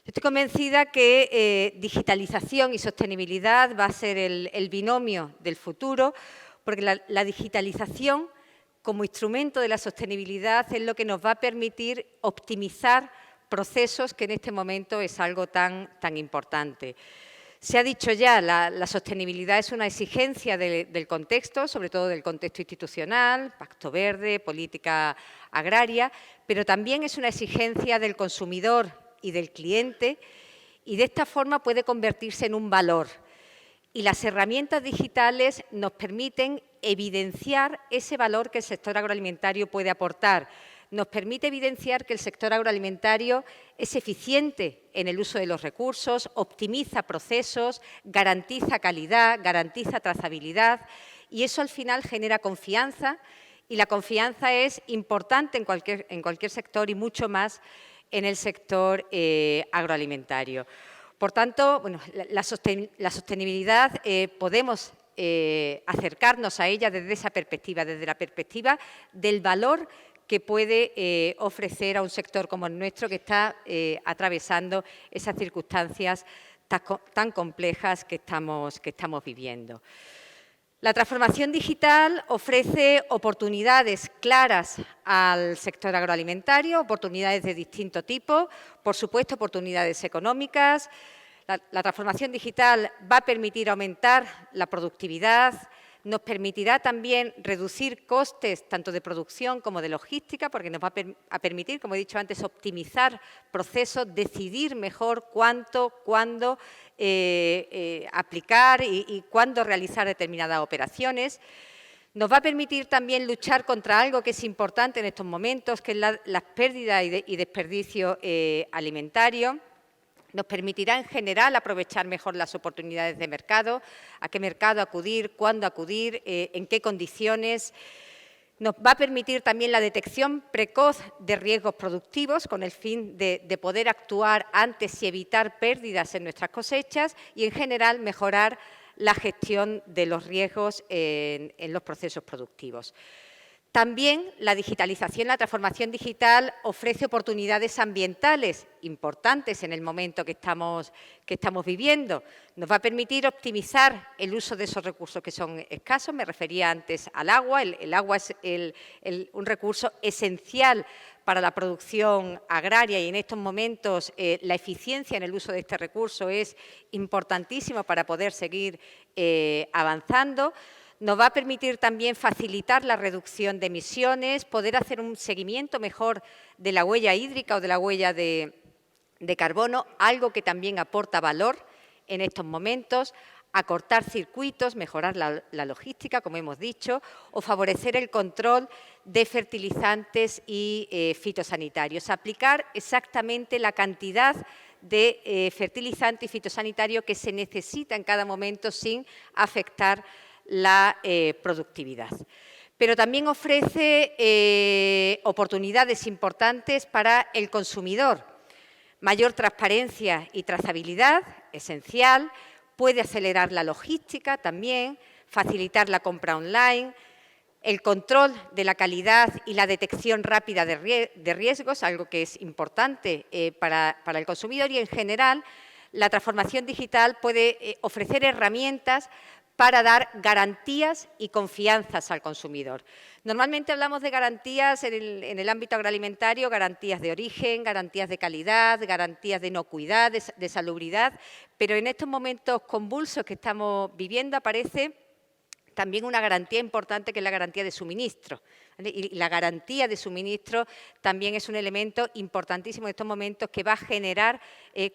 Estoy convencida que digitalización y sostenibilidad va a ser el binomio del futuro, porque la digitalización como instrumento de la sostenibilidad es lo que nos va a permitir optimizar procesos, que en este momento es algo tan importante. Se ha dicho ya, la sostenibilidad es una exigencia del contexto, sobre todo del contexto institucional, Pacto Verde, política agraria, pero también es una exigencia del consumidor y del cliente, y de esta forma puede convertirse en un valor. Y las herramientas digitales nos permiten evidenciar ese valor que el sector agroalimentario puede aportar. Nos permite evidenciar que el sector agroalimentario es eficiente en el uso de los recursos, optimiza procesos, garantiza calidad, garantiza trazabilidad, y eso al final genera confianza, y la confianza es importante en cualquier sector y mucho más en el sector agroalimentario. Por tanto, bueno, la sostenibilidad podemos acercarnos a ella desde esa perspectiva, desde la perspectiva del valor que puede ofrecer a un sector como el nuestro, que está atravesando esas circunstancias tan complejas que estamos viviendo. La transformación digital ofrece oportunidades claras al sector agroalimentario, oportunidades de distinto tipo, por supuesto, oportunidades económicas. La transformación digital va a permitir aumentar la productividad, nos permitirá también reducir costes tanto de producción como de logística, porque nos va a permitir, como he dicho antes, optimizar procesos, decidir mejor cuánto, cuándo aplicar y cuándo realizar determinadas operaciones. Nos va a permitir también luchar contra algo que es importante en estos momentos, que es las pérdidas y desperdicio alimentario. Nos permitirá, en general, aprovechar mejor las oportunidades de mercado, a qué mercado acudir, cuándo acudir, en qué condiciones. Nos va a permitir también la detección precoz de riesgos productivos con el fin de poder actuar antes y evitar pérdidas en nuestras cosechas y, en general, mejorar la gestión de los riesgos en los procesos productivos. También la digitalización, la transformación digital ofrece oportunidades ambientales importantes en el momento que estamos viviendo. Nos va a permitir optimizar el uso de esos recursos que son escasos. Me refería antes al agua. El agua es un recurso esencial para la producción agraria y en estos momentos la eficiencia en el uso de este recurso es importantísimo para poder seguir avanzando. Nos va a permitir también facilitar la reducción de emisiones, poder hacer un seguimiento mejor de la huella hídrica o de la huella de carbono, algo que también aporta valor en estos momentos, acortar circuitos, mejorar la logística, como hemos dicho, o favorecer el control de fertilizantes y fitosanitarios. Aplicar exactamente la cantidad de fertilizante y fitosanitario que se necesita en cada momento sin afectar la productividad. Pero también ofrece oportunidades importantes para el consumidor. Mayor transparencia y trazabilidad, esencial, puede acelerar la logística también, facilitar la compra online, el control de la calidad y la detección rápida de riesgos, algo que es importante para el consumidor y, en general, la transformación digital puede ofrecer herramientas para dar garantías y confianzas al consumidor. Normalmente hablamos de garantías en el ámbito agroalimentario, garantías de origen, garantías de calidad, garantías de inocuidad, de salubridad, pero en estos momentos convulsos que estamos viviendo aparece también una garantía importante que es la garantía de suministro. Y la garantía de suministro también es un elemento importantísimo en estos momentos que va a generar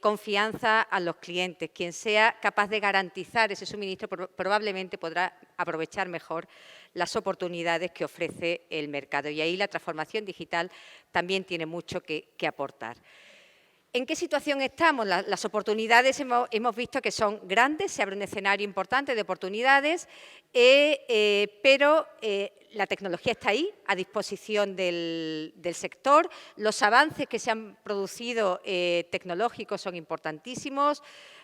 confianza a los clientes. Quien sea capaz de garantizar ese suministro probablemente podrá aprovechar mejor las oportunidades que ofrece el mercado. Y ahí la transformación digital también tiene mucho que aportar. ¿En qué situación estamos? Las oportunidades hemos visto que son grandes, se abre un escenario importante de oportunidades, pero la tecnología está ahí, a disposición del sector. Los avances que se han producido tecnológicos son importantísimos.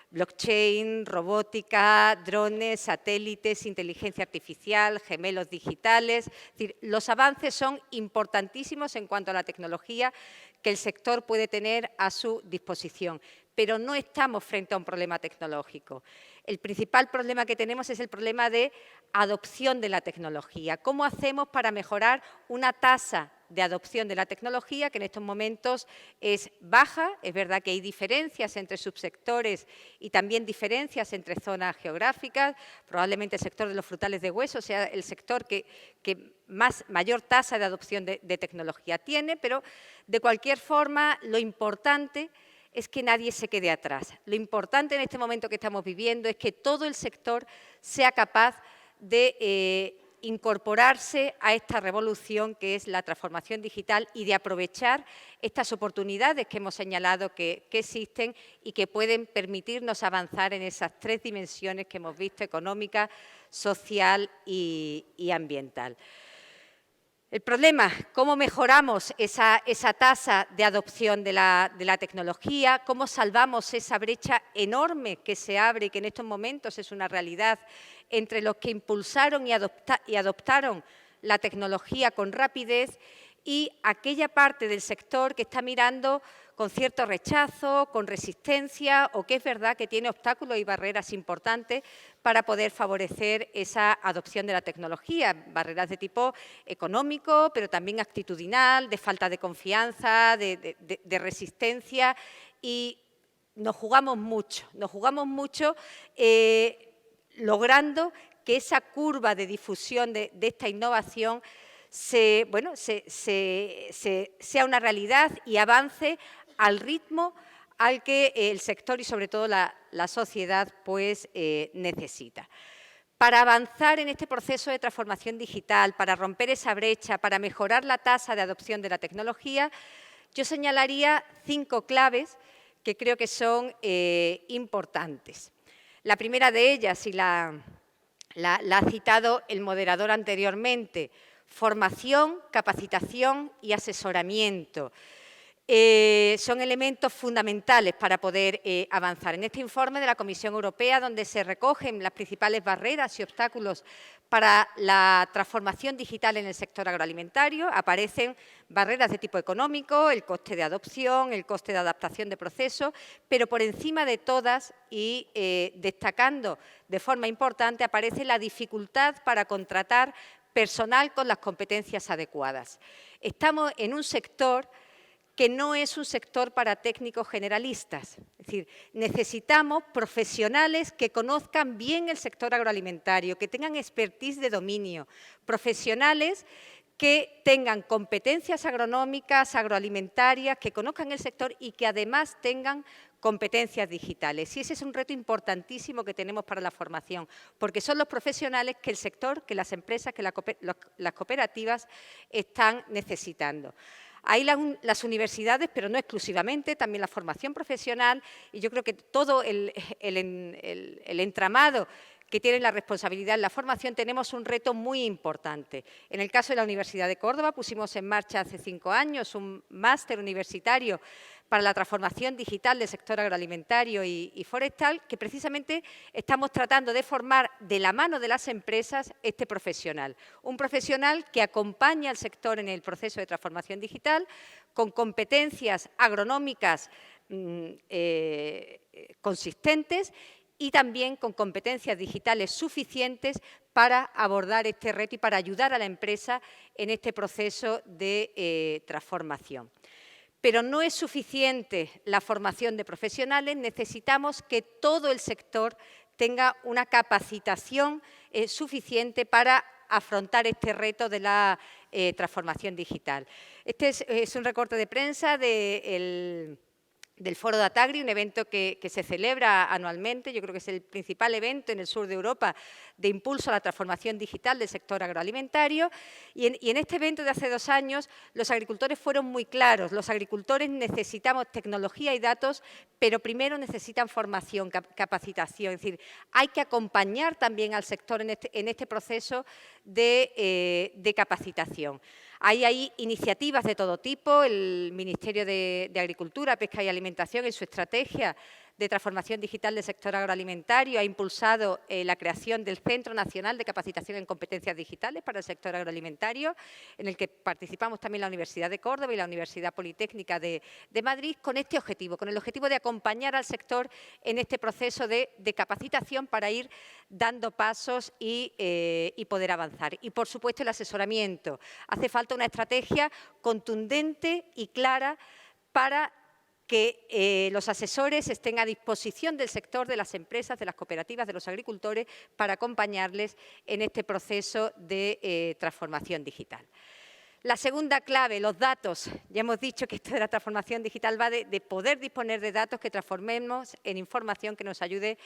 Blockchain, robótica, drones, satélites, inteligencia artificial, gemelos digitales. Es decir, los avances son importantísimos en cuanto a la tecnología que el sector puede tener a su disposición, pero no estamos frente a un problema tecnológico. El principal problema que tenemos es el problema de adopción de la tecnología. ¿Cómo hacemos para mejorar una tasa de adopción de la tecnología que en estos momentos es baja? Es verdad que hay diferencias entre subsectores y también diferencias entre zonas geográficas. Probablemente el sector de los frutales de hueso sea el sector que mayor tasa de adopción de tecnología tiene, pero de cualquier forma lo importante es que nadie se quede atrás. Lo importante en este momento que estamos viviendo es que todo el sector sea capaz de incorporarse a esta revolución que es la transformación digital y de aprovechar estas oportunidades que hemos señalado que existen y que pueden permitirnos avanzar en esas tres dimensiones que hemos visto: económica, social y ambiental. El problema, ¿cómo mejoramos esa tasa de adopción de la tecnología? ¿Cómo salvamos esa brecha enorme que se abre y que en estos momentos es una realidad entre los que impulsaron y adoptaron la tecnología con rapidez y aquella parte del sector que está mirando con cierto rechazo, con resistencia o que es verdad que tiene obstáculos y barreras importantes para poder favorecer esa adopción de la tecnología. Barreras de tipo económico, pero también actitudinal, de falta de confianza, de resistencia, y nos jugamos mucho logrando que esa curva de difusión de esta innovación sea una realidad y avance al ritmo al que el sector y sobre todo la sociedad pues, necesita. Para avanzar en este proceso de transformación digital, para romper esa brecha, para mejorar la tasa de adopción de la tecnología, yo señalaría 5 claves que creo que son importantes. La primera de ellas, y la ha citado el moderador anteriormente, formación, capacitación y asesoramiento. Son elementos fundamentales para poder avanzar. En este informe de la Comisión Europea, donde se recogen las principales barreras y obstáculos para la transformación digital en el sector agroalimentario, aparecen barreras de tipo económico, el coste de adopción, el coste de adaptación de procesos, pero por encima de todas y destacando de forma importante aparece la dificultad para contratar personal con las competencias adecuadas. Estamos en un sector que no es un sector para técnicos generalistas. Es decir, necesitamos profesionales que conozcan bien el sector agroalimentario, que tengan expertise de dominio, profesionales que tengan competencias agronómicas, agroalimentarias, que conozcan el sector y que además tengan competencias digitales. Y ese es un reto importantísimo que tenemos para la formación, porque son los profesionales que el sector, que las empresas, que las cooperativas están necesitando. Hay las universidades, pero no exclusivamente, también la formación profesional, y yo creo que todo el entramado que tiene la responsabilidad en la formación, tenemos un reto muy importante. En el caso de la Universidad de Córdoba, pusimos en marcha hace 5 años un máster universitario para la transformación digital del sector agroalimentario y forestal, que precisamente estamos tratando de formar de la mano de las empresas este profesional. Un profesional que acompaña al sector en el proceso de transformación digital con competencias agronómicas consistentes y también con competencias digitales suficientes para abordar este reto y para ayudar a la empresa en este proceso de transformación. Pero no es suficiente la formación de profesionales, necesitamos que todo el sector tenga una capacitación suficiente para afrontar este reto de la transformación digital. Este es un recorte de prensa del Foro de Atagri, un evento que se celebra anualmente. Yo creo que es el principal evento en el sur de Europa de impulso a la transformación digital del sector agroalimentario. Y en este evento de hace 2 años los agricultores fueron muy claros. Los agricultores necesitamos tecnología y datos, pero primero necesitan formación, capacitación. Es decir, hay que acompañar también al sector en este proceso de capacitación. Hay iniciativas de todo tipo. El Ministerio de Agricultura, Pesca y Alimentación, en su estrategia de transformación digital del sector agroalimentario, ha impulsado la creación del Centro Nacional de Capacitación en Competencias Digitales para el sector agroalimentario, en el que participamos también la Universidad de Córdoba y la Universidad Politécnica de Madrid, con este objetivo, con el objetivo de acompañar al sector en este proceso de capacitación para ir dando pasos y poder avanzar. Y, por supuesto, el asesoramiento. Hace falta una estrategia contundente y clara para que los asesores estén a disposición del sector, de las empresas, de las cooperativas, de los agricultores, para acompañarles en este proceso de transformación digital. La segunda clave, los datos. Ya hemos dicho que esto de la transformación digital va de poder disponer de datos que transformemos en información que nos ayude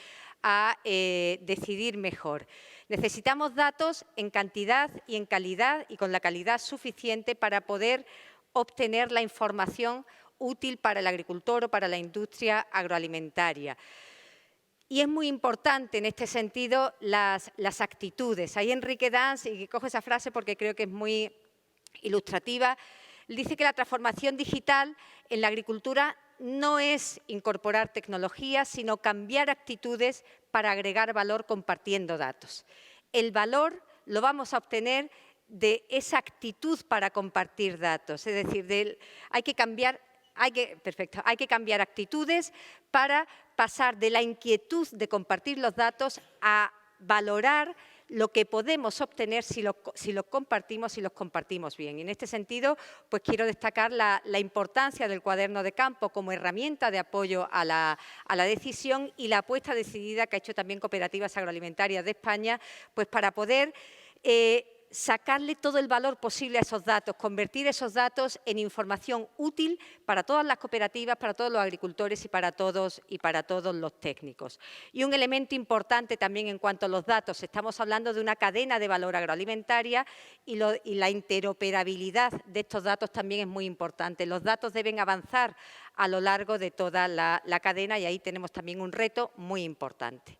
a decidir mejor. Necesitamos datos en cantidad y en calidad y con la calidad suficiente para poder obtener la información útil para el agricultor o para la industria agroalimentaria. Y es muy importante en este sentido las actitudes. Ahí Enrique Dans, y cojo esa frase porque creo que es muy ilustrativa, dice que la transformación digital en la agricultura no es incorporar tecnología, sino cambiar actitudes para agregar valor compartiendo datos. El valor lo vamos a obtener de esa actitud para compartir datos. Es decir, hay que cambiar actitudes para pasar de la inquietud de compartir los datos a valorar lo que podemos obtener si los compartimos bien. Y en este sentido, pues quiero destacar la importancia del cuaderno de campo como herramienta de apoyo a la decisión y la apuesta decidida que ha hecho también Cooperativas Agroalimentarias de España, pues para poder sacarle todo el valor posible a esos datos, convertir esos datos en información útil para todas las cooperativas, para todos los agricultores y para todos los técnicos. Y un elemento importante también en cuanto a los datos, estamos hablando de una cadena de valor agroalimentaria y la interoperabilidad de estos datos también es muy importante. Los datos deben avanzar a lo largo de toda la cadena y ahí tenemos también un reto muy importante.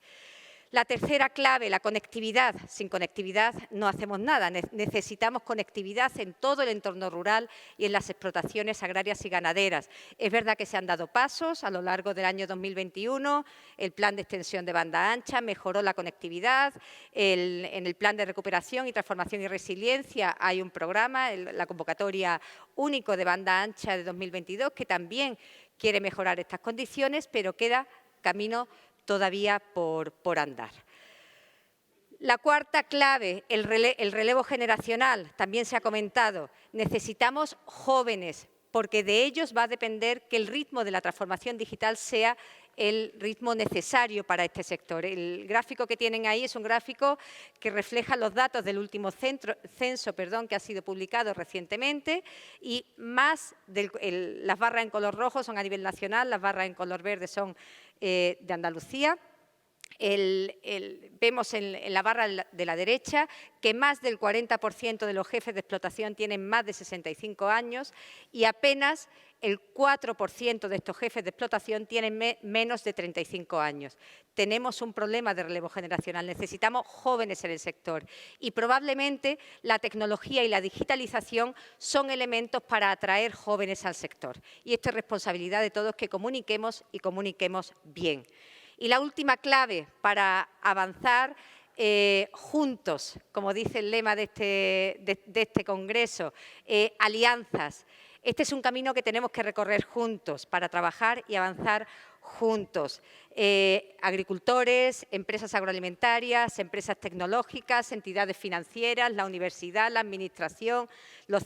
La tercera clave, la conectividad. Sin conectividad no hacemos nada. Necesitamos conectividad en todo el entorno rural y en las explotaciones agrarias y ganaderas. Es verdad que se han dado pasos a lo largo del año 2021. El plan de extensión de banda ancha mejoró la conectividad. En el plan de recuperación y transformación y resiliencia hay un programa, la convocatoria único de banda ancha de 2022, que también quiere mejorar estas condiciones, pero queda camino todavía por andar. La cuarta clave, el relevo generacional, también se ha comentado. Necesitamos jóvenes, porque de ellos va a depender que el ritmo de la transformación digital sea el ritmo necesario para este sector. El gráfico que tienen ahí es un gráfico que refleja los datos del último censo que ha sido publicado recientemente y las barras en color rojo son a nivel nacional, las barras en color verde son de Andalucía. Vemos en la barra de la derecha que más del 40% de los jefes de explotación tienen más de 65 años y apenas el 4% de estos jefes de explotación tienen menos de 35 años. Tenemos un problema de relevo generacional, necesitamos jóvenes en el sector y probablemente la tecnología y la digitalización son elementos para atraer jóvenes al sector. Y esto es responsabilidad de todos que comuniquemos y comuniquemos bien. Y la última clave para avanzar juntos, como dice el lema de este congreso, alianzas. Este es un camino que tenemos que recorrer juntos para trabajar y avanzar juntos. Agricultores, empresas agroalimentarias, empresas tecnológicas, entidades financieras, la universidad, la administración, los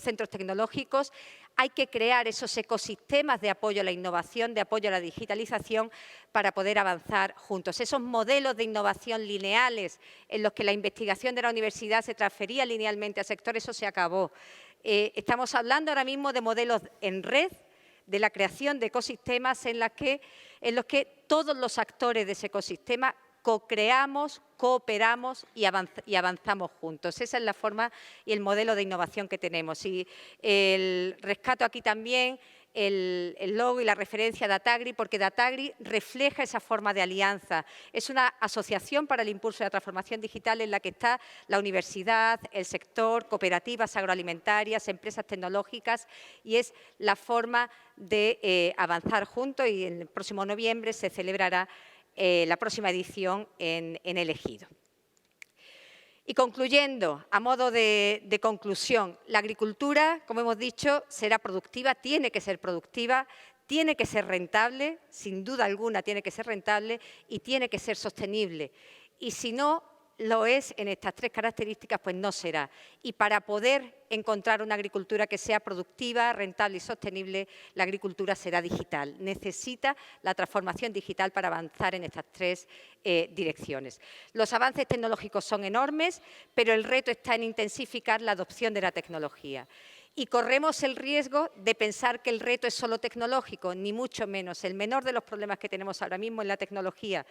centros tecnológicos. Hay que crear esos ecosistemas de apoyo a la innovación, de apoyo a la digitalización para poder avanzar juntos. Esos modelos de innovación lineales en los que la investigación de la universidad se transfería linealmente al sector, eso se acabó. Estamos hablando ahora mismo de modelos en red, de la creación de ecosistemas en los que todos los actores de ese ecosistema co-creamos, cooperamos y avanzamos juntos. Esa es la forma y el modelo de innovación que tenemos. Y rescato aquí también el logo y la referencia de Datagri, porque Datagri refleja esa forma de alianza. Es una asociación para el impulso de la transformación digital en la que está la universidad, el sector, cooperativas agroalimentarias, empresas tecnológicas y es la forma de avanzar juntos y el próximo noviembre se celebrará la próxima edición en El Ejido. Y concluyendo, a modo de conclusión, la agricultura, como hemos dicho, será productiva, tiene que ser productiva, tiene que ser rentable, sin duda alguna tiene que ser rentable y tiene que ser sostenible. Y si no lo es en estas tres características, pues no será. Y para poder encontrar una agricultura que sea productiva, rentable y sostenible, la agricultura será digital. Necesita la transformación digital para avanzar en estas tres direcciones. Los avances tecnológicos son enormes, pero el reto está en intensificar la adopción de la tecnología. Y corremos el riesgo de pensar que el reto es solo tecnológico, ni mucho menos. El menor de los problemas que tenemos ahora mismo es la tecnología.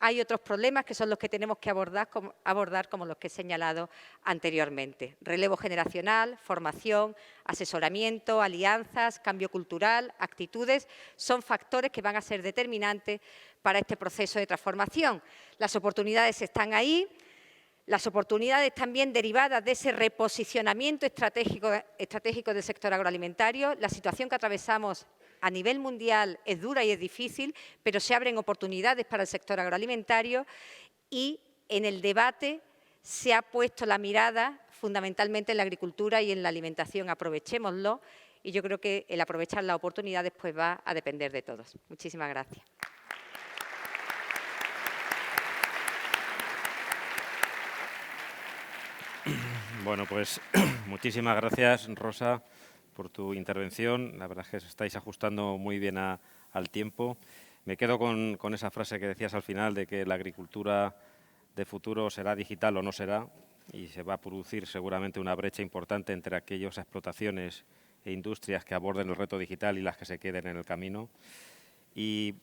Hay otros problemas que son los que tenemos que abordar como los que he señalado anteriormente. Relevo generacional, formación, asesoramiento, alianzas, cambio cultural, actitudes, son factores que van a ser determinantes para este proceso de transformación. Las oportunidades están ahí. Las oportunidades también derivadas de ese reposicionamiento estratégico del sector agroalimentario. La situación que atravesamos a nivel mundial es dura y es difícil, pero se abren oportunidades para el sector agroalimentario y en el debate se ha puesto la mirada fundamentalmente en la agricultura y en la alimentación. Aprovechémoslo y yo creo que el aprovechar las oportunidades pues va a depender de todos. Muchísimas gracias. Bueno, pues muchísimas gracias, Rosa, por tu intervención. La verdad es que os estáis ajustando muy bien al tiempo. Me quedo con esa frase que decías al final de que la agricultura de futuro será digital o no será, y se va a producir seguramente una brecha importante entre aquellas explotaciones e industrias que aborden el reto digital y las que se queden en el camino. Y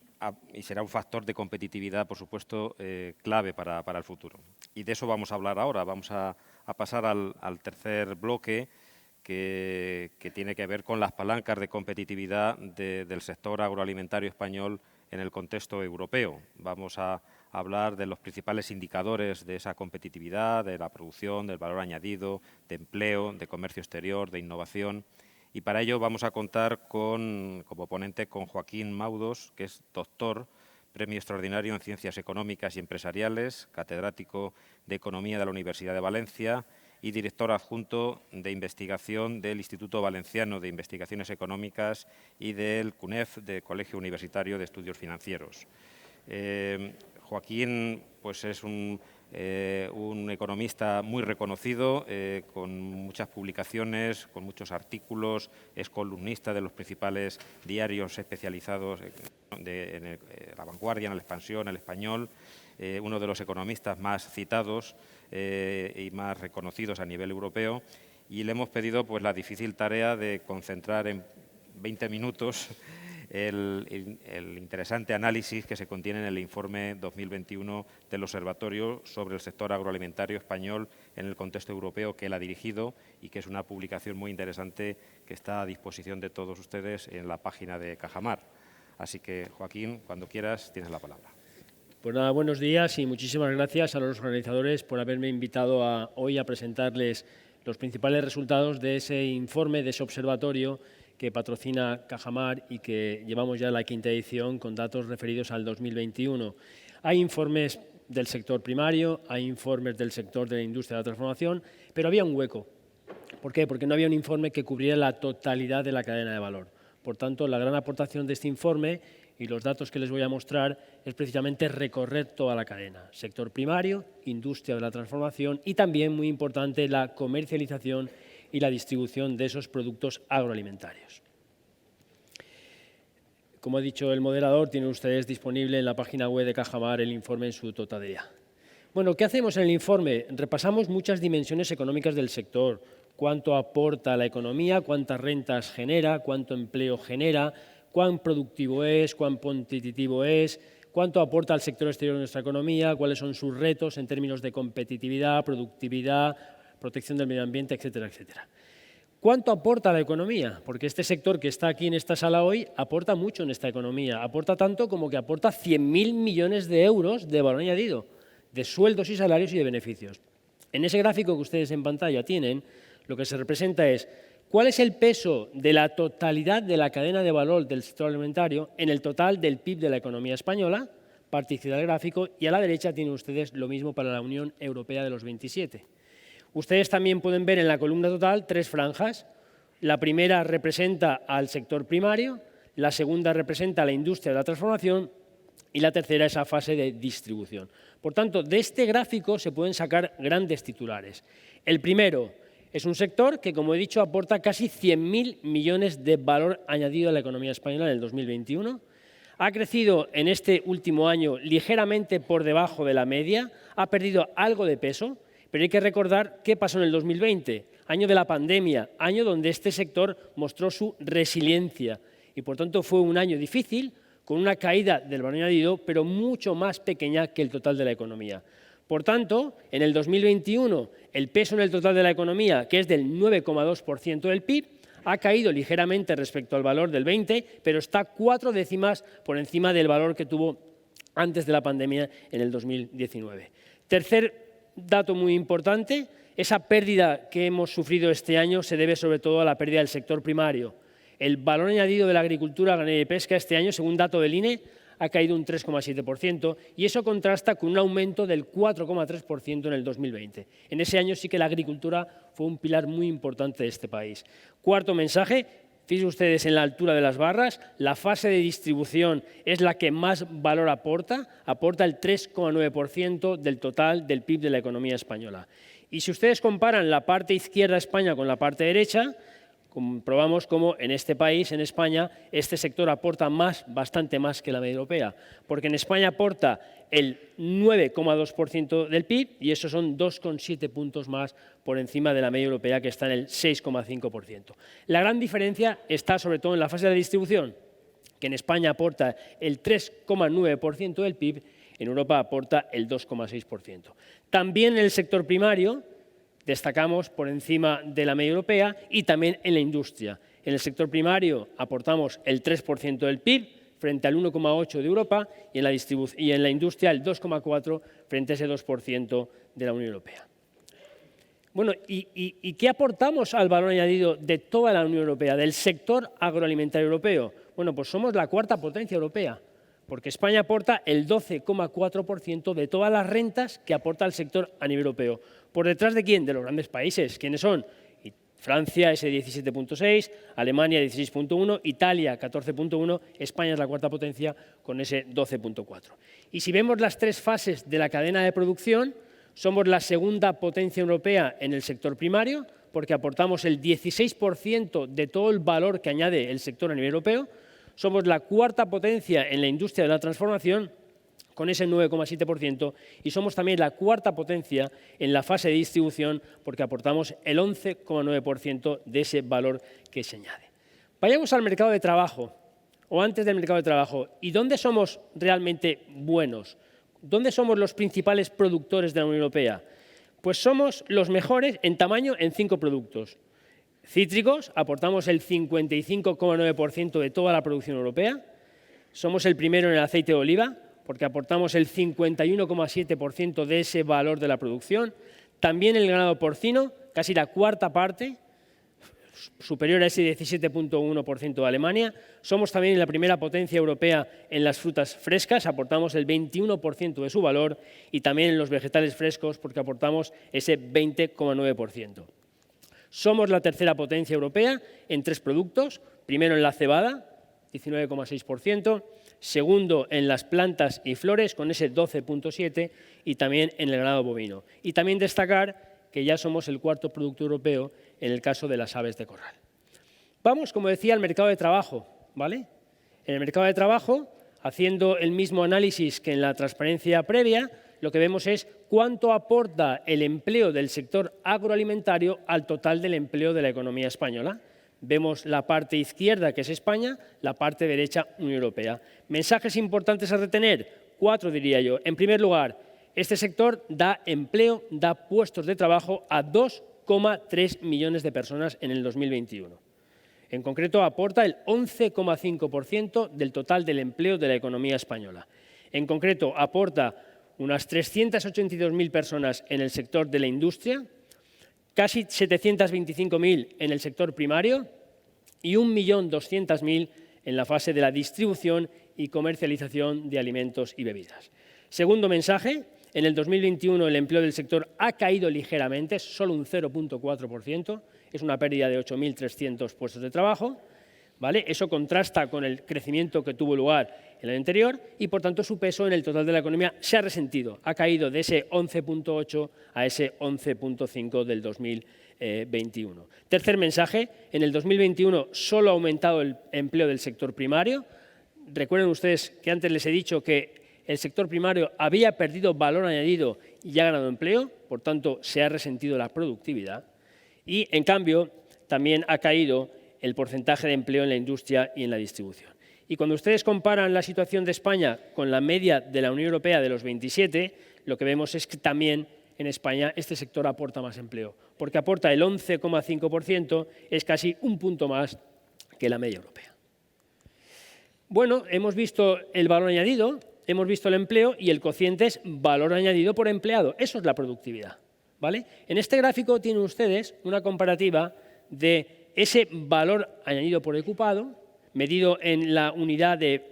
será un factor de competitividad, por supuesto, clave para el futuro. Y de eso vamos a hablar ahora. Vamos a pasar al tercer bloque, que tiene que ver con las palancas de competitividad del sector agroalimentario español en el contexto europeo. Vamos a hablar de los principales indicadores de esa competitividad, de la producción, del valor añadido, de empleo, de comercio exterior, de innovación. Y para ello vamos a contar como ponente con Joaquín Maudos, que es doctor, premio extraordinario en Ciencias Económicas y Empresariales, catedrático de Economía de la Universidad de Valencia y director adjunto de investigación del Instituto Valenciano de Investigaciones Económicas y del CUNEF, de Colegio Universitario de Estudios Financieros. Joaquín pues es un economista muy reconocido, con muchas publicaciones, con muchos artículos, es columnista de los principales diarios especializados en La Vanguardia, en La Expansión, en El Español, uno de los economistas más citados y más reconocidos a nivel europeo, y le hemos pedido pues la difícil tarea de concentrar en 20 minutos el interesante análisis que se contiene en el informe 2021 del Observatorio sobre el sector agroalimentario español en el contexto europeo, que él ha dirigido y que es una publicación muy interesante que está a disposición de todos ustedes en la página de Cajamar. Así que, Joaquín, cuando quieras, tienes la palabra. Pues nada, buenos días y muchísimas gracias a los organizadores por haberme invitado hoy a presentarles los principales resultados de ese informe, de ese observatorio que patrocina Cajamar y que llevamos ya la quinta edición con datos referidos al 2021. Hay informes del sector primario, hay informes del sector de la industria de la transformación, pero había un hueco. ¿Por qué? Porque no había un informe que cubriera la totalidad de la cadena de valor. Por tanto, la gran aportación de este informe y los datos que les voy a mostrar es precisamente recorrer toda la cadena. Sector primario, industria de la transformación y también, muy importante, la comercialización y la distribución de esos productos agroalimentarios. Como ha dicho el moderador, tienen ustedes disponible en la página web de Cajamar el informe en su totalidad. Bueno, ¿qué hacemos en el informe? Repasamos muchas dimensiones económicas del sector, cuánto aporta a la economía, cuántas rentas genera, cuánto empleo genera, cuán productivo es, cuán competitivo es, cuánto aporta al sector exterior de nuestra economía, cuáles son sus retos en términos de competitividad, productividad, protección del medio ambiente, etcétera, etcétera. ¿Cuánto aporta a la economía? Porque este sector que está aquí en esta sala hoy aporta mucho en esta economía. Aporta tanto como que aporta 100.000 millones de euros de valor añadido, de sueldos y salarios y de beneficios. En ese gráfico que ustedes en pantalla tienen, lo que se representa es cuál es el peso de la totalidad de la cadena de valor del sector alimentario en el total del PIB de la economía española, parte izquierda del gráfico, y a la derecha tienen ustedes lo mismo para la Unión Europea de los 27. Ustedes también pueden ver en la columna total tres franjas. La primera representa al sector primario, la segunda representa a la industria de la transformación y la tercera esa fase de distribución. Por tanto, de este gráfico se pueden sacar grandes titulares. El primero es un sector que, como he dicho, aporta casi 100.000 millones de valor añadido a la economía española en el 2021. Ha crecido en este último año ligeramente por debajo de la media, ha perdido algo de peso, pero hay que recordar qué pasó en el 2020, año de la pandemia, año donde este sector mostró su resiliencia y, por tanto, fue un año difícil, con una caída del valor añadido, pero mucho más pequeña que el total de la economía. Por tanto, en el 2021, el peso en el total de la economía, que es del 9,2% del PIB, ha caído ligeramente respecto al valor del 20, pero está 4 décimas por encima del valor que tuvo antes de la pandemia en el 2019. Tercer dato muy importante, esa pérdida que hemos sufrido este año se debe sobre todo a la pérdida del sector primario. El valor añadido de la agricultura, ganadería y pesca este año, según dato del INE, ha caído un 3,7% y eso contrasta con un aumento del 4,3% en el 2020. En ese año sí que la agricultura fue un pilar muy importante de este país. Cuarto mensaje, fíjense ustedes en la altura de las barras, la fase de distribución es la que más valor aporta el 3,9% del total del PIB de la economía española. Y si ustedes comparan la parte izquierda de España con la parte derecha, comprobamos cómo en este país, en España, este sector aporta bastante más que la media europea, porque en España aporta el 9,2% del PIB y esos son 2,7 puntos más por encima de la media europea, que está en el 6,5%. La gran diferencia está sobre todo en la fase de distribución, que en España aporta el 3,9% del PIB, en Europa aporta el 2,6%. También en el sector primario destacamos por encima de la media europea y también en la industria. En el sector primario aportamos el 3% del PIB frente al 1,8% de Europa y en la industria el 2,4% frente a ese 2% de la Unión Europea. Bueno, ¿y qué aportamos al valor añadido de toda la Unión Europea, del sector agroalimentario europeo? Bueno, pues somos la cuarta potencia europea, porque España aporta el 12,4% de todas las rentas que aporta el sector a nivel europeo. ¿Por detrás de quién? De los grandes países. ¿Quiénes son? Francia, ese 17,6%, Alemania, 16,1%, Italia, 14,1%, España es la cuarta potencia con ese 12,4%. Y si vemos las tres fases de la cadena de producción, somos la segunda potencia europea en el sector primario, porque aportamos el 16% de todo el valor que añade el sector a nivel europeo. Somos la cuarta potencia en la industria de la transformación, con ese 9,7%, y somos también la cuarta potencia en la fase de distribución, porque aportamos el 11,9% de ese valor que se añade. Vayamos al mercado de trabajo, o antes del mercado de trabajo. ¿Y dónde somos realmente buenos? ¿Dónde somos los principales productores de la Unión Europea? Pues somos los mejores en tamaño en 5 productos. Cítricos, aportamos el 55,9% de toda la producción europea. Somos el primero en el aceite de oliva, porque aportamos el 51,7% de ese valor de la producción. También el ganado porcino, casi la cuarta parte, superior a ese 17,1% de Alemania. Somos también la primera potencia europea en las frutas frescas, aportamos el 21% de su valor, y también en los vegetales frescos, porque aportamos ese 20,9%. Somos la tercera potencia europea en 3 productos, primero en la cebada, 19,6%, segundo en las plantas y flores, con ese 12,7%, y también en el ganado bovino. Y también destacar que ya somos el cuarto producto europeo en el caso de las aves de corral. Vamos, como decía, al mercado de trabajo, ¿vale? En el mercado de trabajo, haciendo el mismo análisis que en la transparencia previa, lo que vemos es cuánto aporta el empleo del sector agroalimentario al total del empleo de la economía española. Vemos la parte izquierda, que es España, la parte derecha, Unión Europea. Mensajes importantes a retener, 4 diría yo. En primer lugar, este sector da empleo, da puestos de trabajo a 2,3 millones de personas en el 2021. En concreto, aporta el 11,5% del total del empleo de la economía española. En concreto, aporta unas 382.000 personas en el sector de la industria, casi 725.000 en el sector primario y 1.200.000 en la fase de la distribución y comercialización de alimentos y bebidas. Segundo mensaje, en el 2021 el empleo del sector ha caído ligeramente, solo un 0,4%, es una pérdida de 8.300 puestos de trabajo, ¿vale? Eso contrasta con el crecimiento que tuvo lugar el año anterior y, por tanto, su peso en el total de la economía se ha resentido. Ha caído de ese 11,8 a ese 11,5 del 2021. Tercer mensaje, en el 2021 solo ha aumentado el empleo del sector primario. Recuerden ustedes que antes les he dicho que el sector primario había perdido valor añadido y ha ganado empleo, por tanto, se ha resentido la productividad. Y, en cambio, también ha caído el porcentaje de empleo en la industria y en la distribución. Y cuando ustedes comparan la situación de España con la media de la Unión Europea de los 27, lo que vemos es que también en España este sector aporta más empleo, porque aporta el 11,5%, es casi un punto más que la media europea. Bueno, hemos visto el valor añadido, hemos visto el empleo y el cociente es valor añadido por empleado. Eso es la productividad, ¿vale? En este gráfico tienen ustedes una comparativa de ese valor añadido por ocupado, medido en la unidad de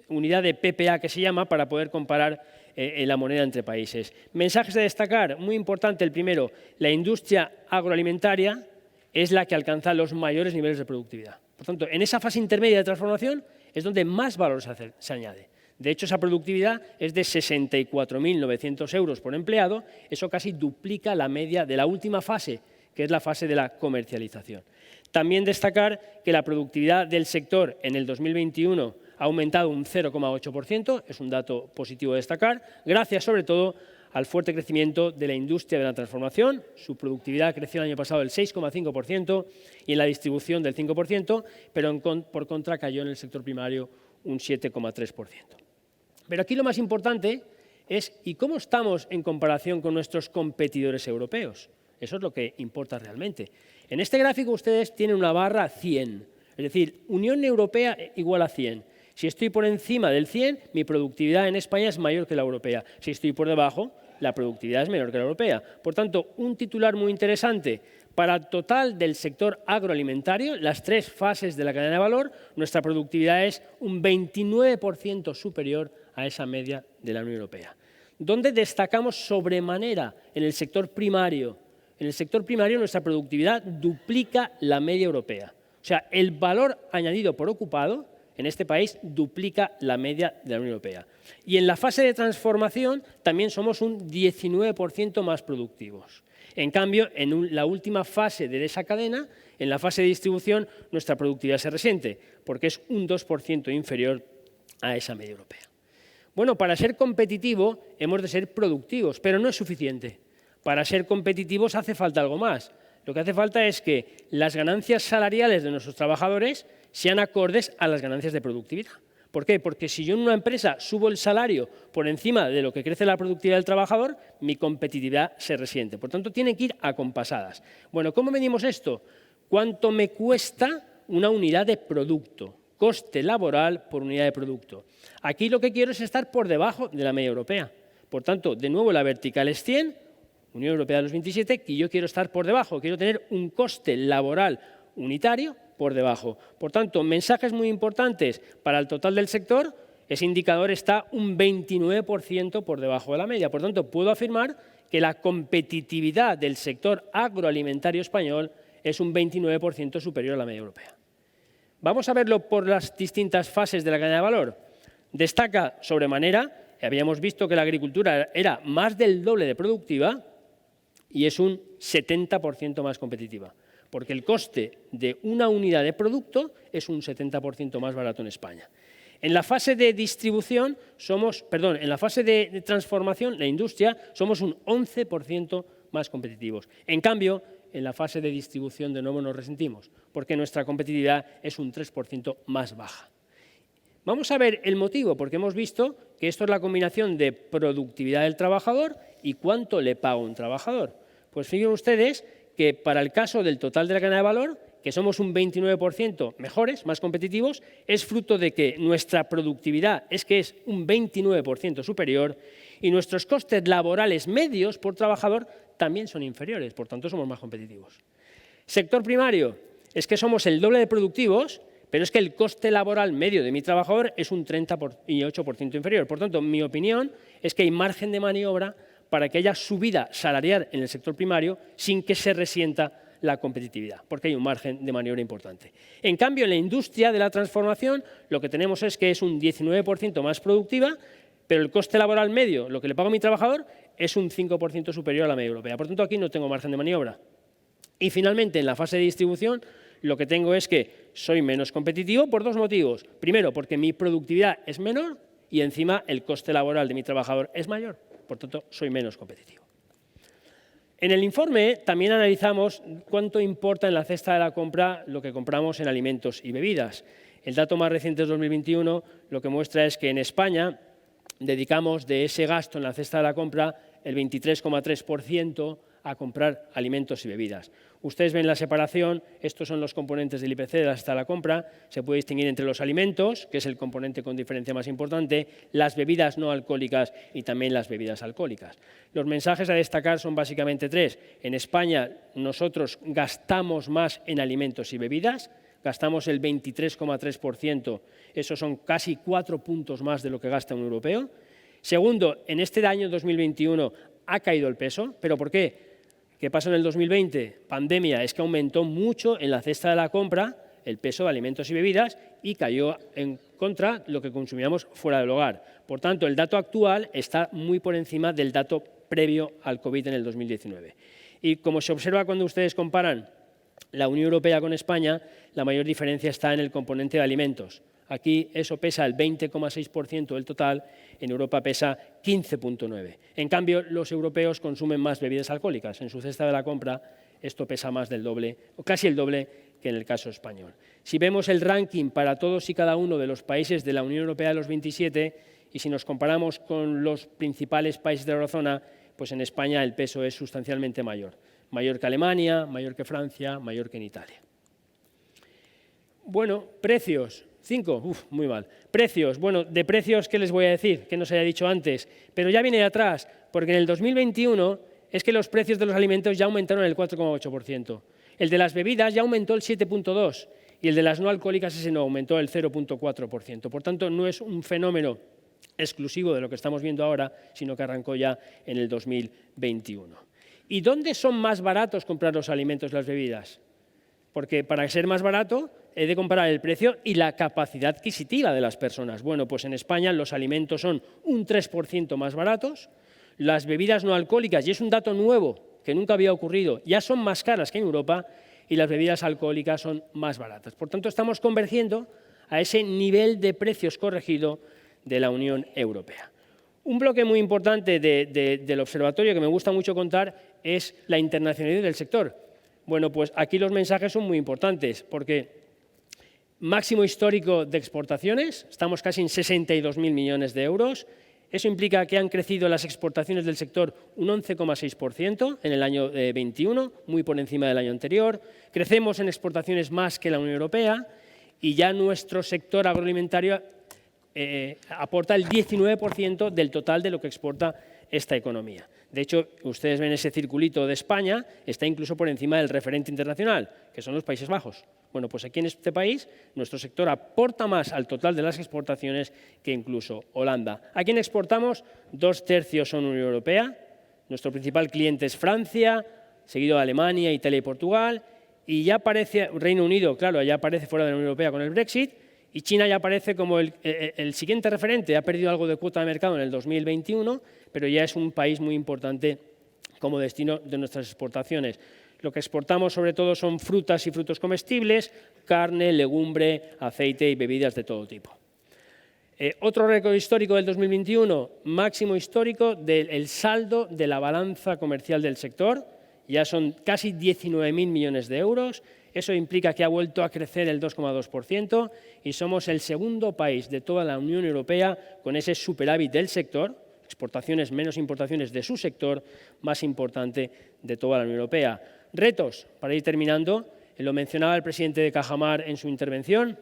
unidad de PPA que se llama, para poder comparar la moneda entre países. Mensajes a destacar, muy importante el primero, la industria agroalimentaria es la que alcanza los mayores niveles de productividad. Por tanto, en esa fase intermedia de transformación es donde más valor se añade. De hecho, esa productividad es de 64.900 euros por empleado, eso casi duplica la media de la última fase, que es la fase de la comercialización. También destacar que la productividad del sector en el 2021 ha aumentado un 0,8%, es un dato positivo a destacar, gracias sobre todo al fuerte crecimiento de la industria de la transformación. Su productividad creció el año pasado el 6,5% y en la distribución del 5%, pero por contra cayó en el sector primario un 7,3%. Pero aquí lo más importante es ¿y cómo estamos en comparación con nuestros competidores europeos? Eso es lo que importa realmente. En este gráfico ustedes tienen una barra 100, es decir, Unión Europea igual a 100. Si estoy por encima del 100, mi productividad en España es mayor que la europea. Si estoy por debajo, la productividad es menor que la europea. Por tanto, un titular muy interesante. Para el total del sector agroalimentario, las tres fases de la cadena de valor, nuestra productividad es un 29% superior a esa media de la Unión Europea. ¿Dónde destacamos sobremanera? En el sector primario. En el sector primario nuestra productividad duplica la media europea. O sea, el valor añadido por ocupado en este país duplica la media de la Unión Europea. Y en la fase de transformación también somos un 19% más productivos. En cambio, en la última fase de esa cadena, en la fase de distribución, nuestra productividad se resiente, porque es un 2% inferior a esa media europea. Bueno, para ser competitivo hemos de ser productivos, pero no es suficiente. Para ser competitivos hace falta algo más. Lo que hace falta es que las ganancias salariales de nuestros trabajadores sean acordes a las ganancias de productividad. ¿Por qué? Porque si yo en una empresa subo el salario por encima de lo que crece la productividad del trabajador, mi competitividad se resiente. Por tanto, tienen que ir acompasadas. Bueno, ¿cómo medimos esto? ¿Cuánto me cuesta una unidad de producto? Coste laboral por unidad de producto. Aquí lo que quiero es estar por debajo de la media europea. Por tanto, de nuevo la vertical es 100, Unión Europea de los 27, y yo quiero estar por debajo, quiero tener un coste laboral unitario por debajo. Por tanto, mensajes muy importantes para el total del sector, ese indicador está un 29% por debajo de la media. Por tanto, puedo afirmar que la competitividad del sector agroalimentario español es un 29% superior a la media europea. Vamos a verlo por las distintas fases de la cadena de valor. Destaca sobremanera, habíamos visto que la agricultura era más del doble de productiva y es un 70% más competitiva, porque el coste de una unidad de producto es un 70% más barato en España. En la fase de distribución en la fase de transformación, la industria, somos un 11% más competitivos. En cambio, en la fase de distribución de nuevo nos resentimos, porque nuestra competitividad es un 3% más baja. Vamos a ver el motivo, porque hemos visto que esto es la combinación de productividad del trabajador y cuánto le paga un trabajador. Pues fíjense ustedes que para el caso del total de la cadena de valor, que somos un 29% mejores, más competitivos, es fruto de que nuestra productividad es un 29% superior y nuestros costes laborales medios por trabajador también son inferiores, por tanto somos más competitivos. Sector primario, es que somos el doble de productivos, pero es que el coste laboral medio de mi trabajador es un 38% inferior. Por tanto, mi opinión es que hay margen de maniobra para que haya subida salarial en el sector primario sin que se resienta la competitividad, porque hay un margen de maniobra importante. En cambio, en la industria de la transformación, lo que tenemos es que es un 19% más productiva, pero el coste laboral medio, lo que le pago a mi trabajador, es un 5% superior a la media europea. Por tanto, aquí no tengo margen de maniobra. Y finalmente, en la fase de distribución, lo que tengo es que soy menos competitivo por dos motivos. Primero, porque mi productividad es menor y encima el coste laboral de mi trabajador es mayor. Por tanto, soy menos competitivo. En el informe también analizamos cuánto importa en la cesta de la compra lo que compramos en alimentos y bebidas. El dato más reciente de 2021 lo que muestra es que en España dedicamos de ese gasto en la cesta de la compra el 23,3% a comprar alimentos y bebidas. Ustedes ven la separación, estos son los componentes del IPC de la cesta de la compra, se puede distinguir entre los alimentos, que es el componente con diferencia más importante, las bebidas no alcohólicas y también las bebidas alcohólicas. Los mensajes a destacar son básicamente tres. En España nosotros gastamos más en alimentos y bebidas, gastamos el 23,3%. Esos son casi 4 puntos más de lo que gasta un europeo. Segundo, en este año 2021 ha caído el peso. ¿Pero por qué? ¿Qué pasó en el 2020? Pandemia. Es que aumentó mucho en la cesta de la compra el peso de alimentos y bebidas y cayó en contra lo que consumíamos fuera del hogar. Por tanto, el dato actual está muy por encima del dato previo al COVID en el 2019. Y como se observa cuando ustedes comparan la Unión Europea con España, la mayor diferencia está en el componente de alimentos. Aquí eso pesa el 20,6% del total, en Europa pesa 15,9%. En cambio, los europeos consumen más bebidas alcohólicas. En su cesta de la compra esto pesa más del doble, o casi el doble que en el caso español. Si vemos el ranking para todos y cada uno de los países de la Unión Europea de los 27, y si nos comparamos con los principales países de la eurozona, pues en España el peso es sustancialmente mayor. Mayor que Alemania, mayor que Francia, mayor que en Italia. Bueno, precios. 5, muy mal. Precios, bueno, de precios, ¿qué les voy a decir? Que no se haya dicho antes, pero ya viene de atrás, porque en el 2021 es que los precios de los alimentos ya aumentaron el 4,8%. El de las bebidas ya aumentó el 7,2% y el de las no alcohólicas ese no aumentó el 0,4%. Por tanto, no es un fenómeno exclusivo de lo que estamos viendo ahora, sino que arrancó ya en el 2021. ¿Y dónde son más baratos comprar los alimentos y las bebidas? Porque para ser más barato he de comparar el precio y la capacidad adquisitiva de las personas. Bueno, pues en España los alimentos son un 3% más baratos, las bebidas no alcohólicas, y es un dato nuevo que nunca había ocurrido, ya son más caras que en Europa y las bebidas alcohólicas son más baratas. Por tanto, estamos convergiendo a ese nivel de precios corregido de la Unión Europea. Un bloque muy importante del observatorio que me gusta mucho contar es la internacionalidad del sector. Bueno, pues aquí los mensajes son muy importantes porque máximo histórico de exportaciones, estamos casi en 62.000 millones de euros. Eso implica que han crecido las exportaciones del sector un 11,6% en el año 21, muy por encima del año anterior. Crecemos en exportaciones más que la Unión Europea y ya nuestro sector agroalimentario aporta el 19% del total de lo que exporta esta economía. De hecho, ustedes ven ese circulito de España, está incluso por encima del referente internacional, que son los Países Bajos. Bueno, pues aquí en este país nuestro sector aporta más al total de las exportaciones que incluso Holanda. ¿A quién exportamos? 2/3 son Unión Europea, nuestro principal cliente es Francia, seguido de Alemania, Italia y Portugal, y ya aparece Reino Unido, claro, ya aparece fuera de la Unión Europea con el Brexit, y China ya aparece como el siguiente referente. Ha perdido algo de cuota de mercado en el 2021, pero ya es un país muy importante como destino de nuestras exportaciones. Lo que exportamos sobre todo son frutas y frutos comestibles, carne, legumbre, aceite y bebidas de todo tipo. Otro récord histórico del 2021, máximo histórico del saldo de la balanza comercial del sector. Ya son casi 19.000 millones de euros. Eso implica que ha vuelto a crecer el 2,2% y somos el segundo país de toda la Unión Europea con ese superávit del sector, exportaciones menos importaciones de su sector, más importante de toda la Unión Europea. Retos, para ir terminando, lo mencionaba el presidente de Cajamar en su intervención.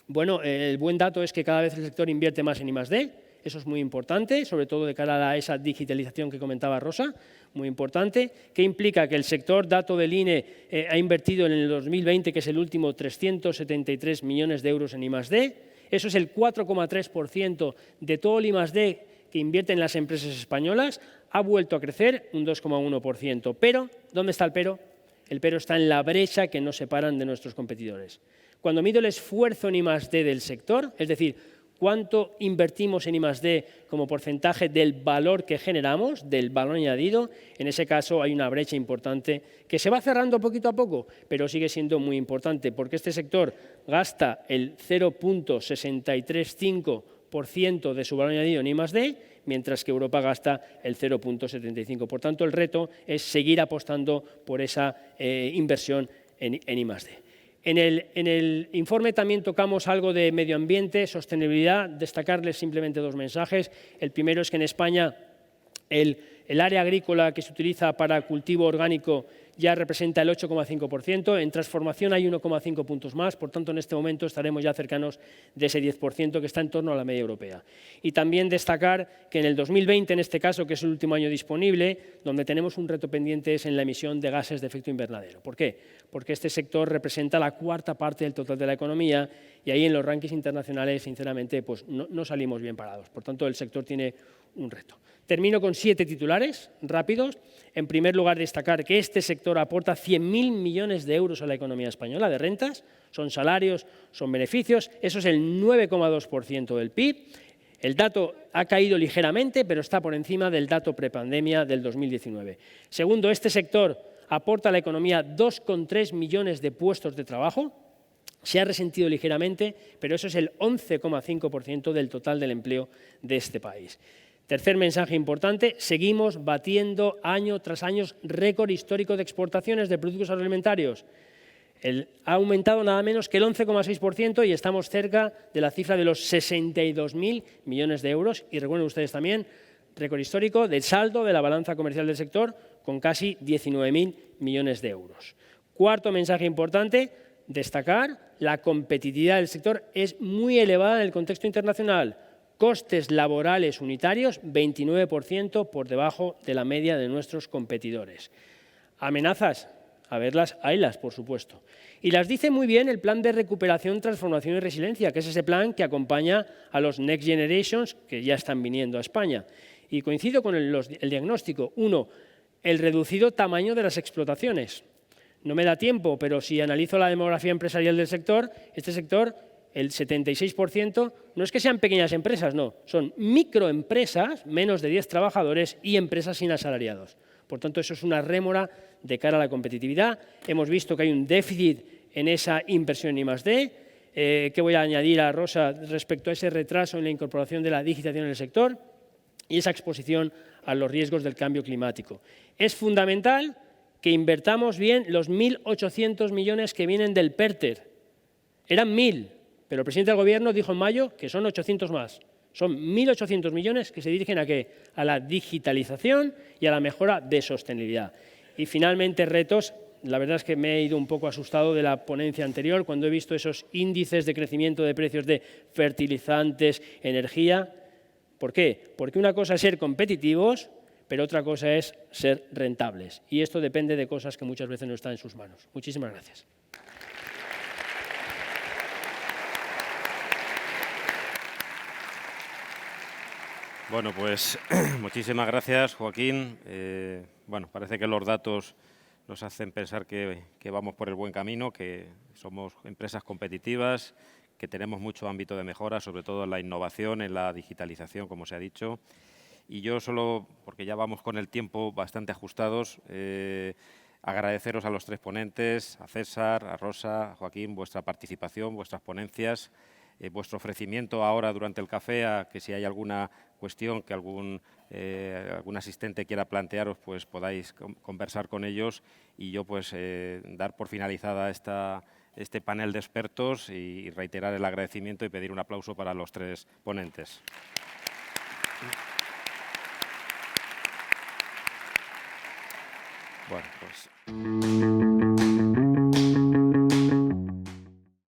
Bueno, el buen dato es que cada vez el sector invierte más en I+D, eso es muy importante, sobre todo de cara a esa digitalización que comentaba Rosa, muy importante, que implica que el sector, dato del INE, ha invertido en el 2020, que es el último, 373 millones de euros en I+D. Eso es el 4,3% de todo el I+D que invierten las empresas españolas. Ha vuelto a crecer un 2,1%. Pero, ¿dónde está el pero? El pero está en la brecha que nos separan de nuestros competidores. Cuando mido el esfuerzo en I+D del sector, es decir, cuánto invertimos en I+D como porcentaje del valor que generamos, del valor añadido, en ese caso hay una brecha importante que se va cerrando poquito a poco, pero sigue siendo muy importante porque este sector gasta el 0,635% de su valor añadido en I+D, mientras que Europa gasta el 0,75%. Por tanto, el reto es seguir apostando por esa inversión en I+D. En el informe también tocamos algo de medio ambiente, sostenibilidad, destacarles simplemente dos mensajes. El primero es que en España el área agrícola que se utiliza para cultivo orgánico ya representa el 8,5%, en transformación hay 1,5 puntos más, por tanto en este momento estaremos ya cercanos de ese 10% que está en torno a la media europea. Y también destacar que en el 2020, en este caso, que es el último año disponible, donde tenemos un reto pendiente es en la emisión de gases de efecto invernadero. ¿Por qué? Porque este sector representa la cuarta parte del total de la economía y ahí en los rankings internacionales, sinceramente, pues no salimos bien parados. Por tanto, el sector tiene un reto. Termino con 7 titulares rápidos. En primer lugar, destacar que este sector aporta 100.000 millones de euros a la economía española de rentas, son salarios, son beneficios, eso es el 9,2% del PIB. El dato ha caído ligeramente, pero está por encima del dato prepandemia del 2019. Segundo, este sector aporta a la economía 2,3 millones de puestos de trabajo, se ha resentido ligeramente, pero eso es el 11,5% del total del empleo de este país. Tercer mensaje importante, seguimos batiendo año tras año récord histórico de exportaciones de productos agroalimentarios. Ha aumentado nada menos que el 11,6% y estamos cerca de la cifra de los 62.000 millones de euros. Y recuerden ustedes también, récord histórico del saldo de la balanza comercial del sector con casi 19.000 millones de euros. Cuarto mensaje importante, destacar la competitividad del sector es muy elevada en el contexto internacional. Costes laborales unitarios, 29% por debajo de la media de nuestros competidores. Amenazas, a verlas, haylas, por supuesto. Y las dice muy bien el Plan de Recuperación, Transformación y Resiliencia, que es ese plan que acompaña a los Next Generations que ya están viniendo a España. Y coincido con el diagnóstico. Uno, el reducido tamaño de las explotaciones. No me da tiempo, pero si analizo la demografía empresarial del sector, este sector, el 76%, no es que sean pequeñas empresas, no, son microempresas, menos de 10 trabajadores y empresas sin asalariados. Por tanto, eso es una rémora de cara a la competitividad. Hemos visto que hay un déficit en esa inversión en I+D. ¿Qué voy a añadir a Rosa respecto a ese retraso en la incorporación de la digitalización en el sector? Y esa exposición a los riesgos del cambio climático. Es fundamental que invertamos bien los 1.800 millones que vienen del PERTE. Eran 1.000, pero el presidente del Gobierno dijo en mayo que son 800 más. Son 1.800 millones que se dirigen ¿a qué? A la digitalización y a la mejora de sostenibilidad. Y finalmente, retos. La verdad es que me he ido un poco asustado de la ponencia anterior cuando he visto esos índices de crecimiento de precios de fertilizantes, energía. ¿Por qué? Porque una cosa es ser competitivos, pero otra cosa es ser rentables. Y esto depende de cosas que muchas veces no están en sus manos. Muchísimas gracias. Bueno, pues muchísimas gracias, Joaquín. Bueno, parece que los datos nos hacen pensar que vamos por el buen camino, que somos empresas competitivas, que tenemos mucho ámbito de mejora, sobre todo en la innovación, en la digitalización, como se ha dicho. Y yo solo, porque ya vamos con el tiempo bastante ajustados, agradeceros a los 3 ponentes, a César, a Rosa, a Joaquín, vuestra participación, vuestras ponencias, vuestro ofrecimiento ahora durante el café a que si hay alguna cuestión que algún asistente quiera plantearos, pues podáis conversar con ellos y yo pues dar por finalizada este panel de expertos y reiterar el agradecimiento y pedir un aplauso para los 3 ponentes. Bueno, pues...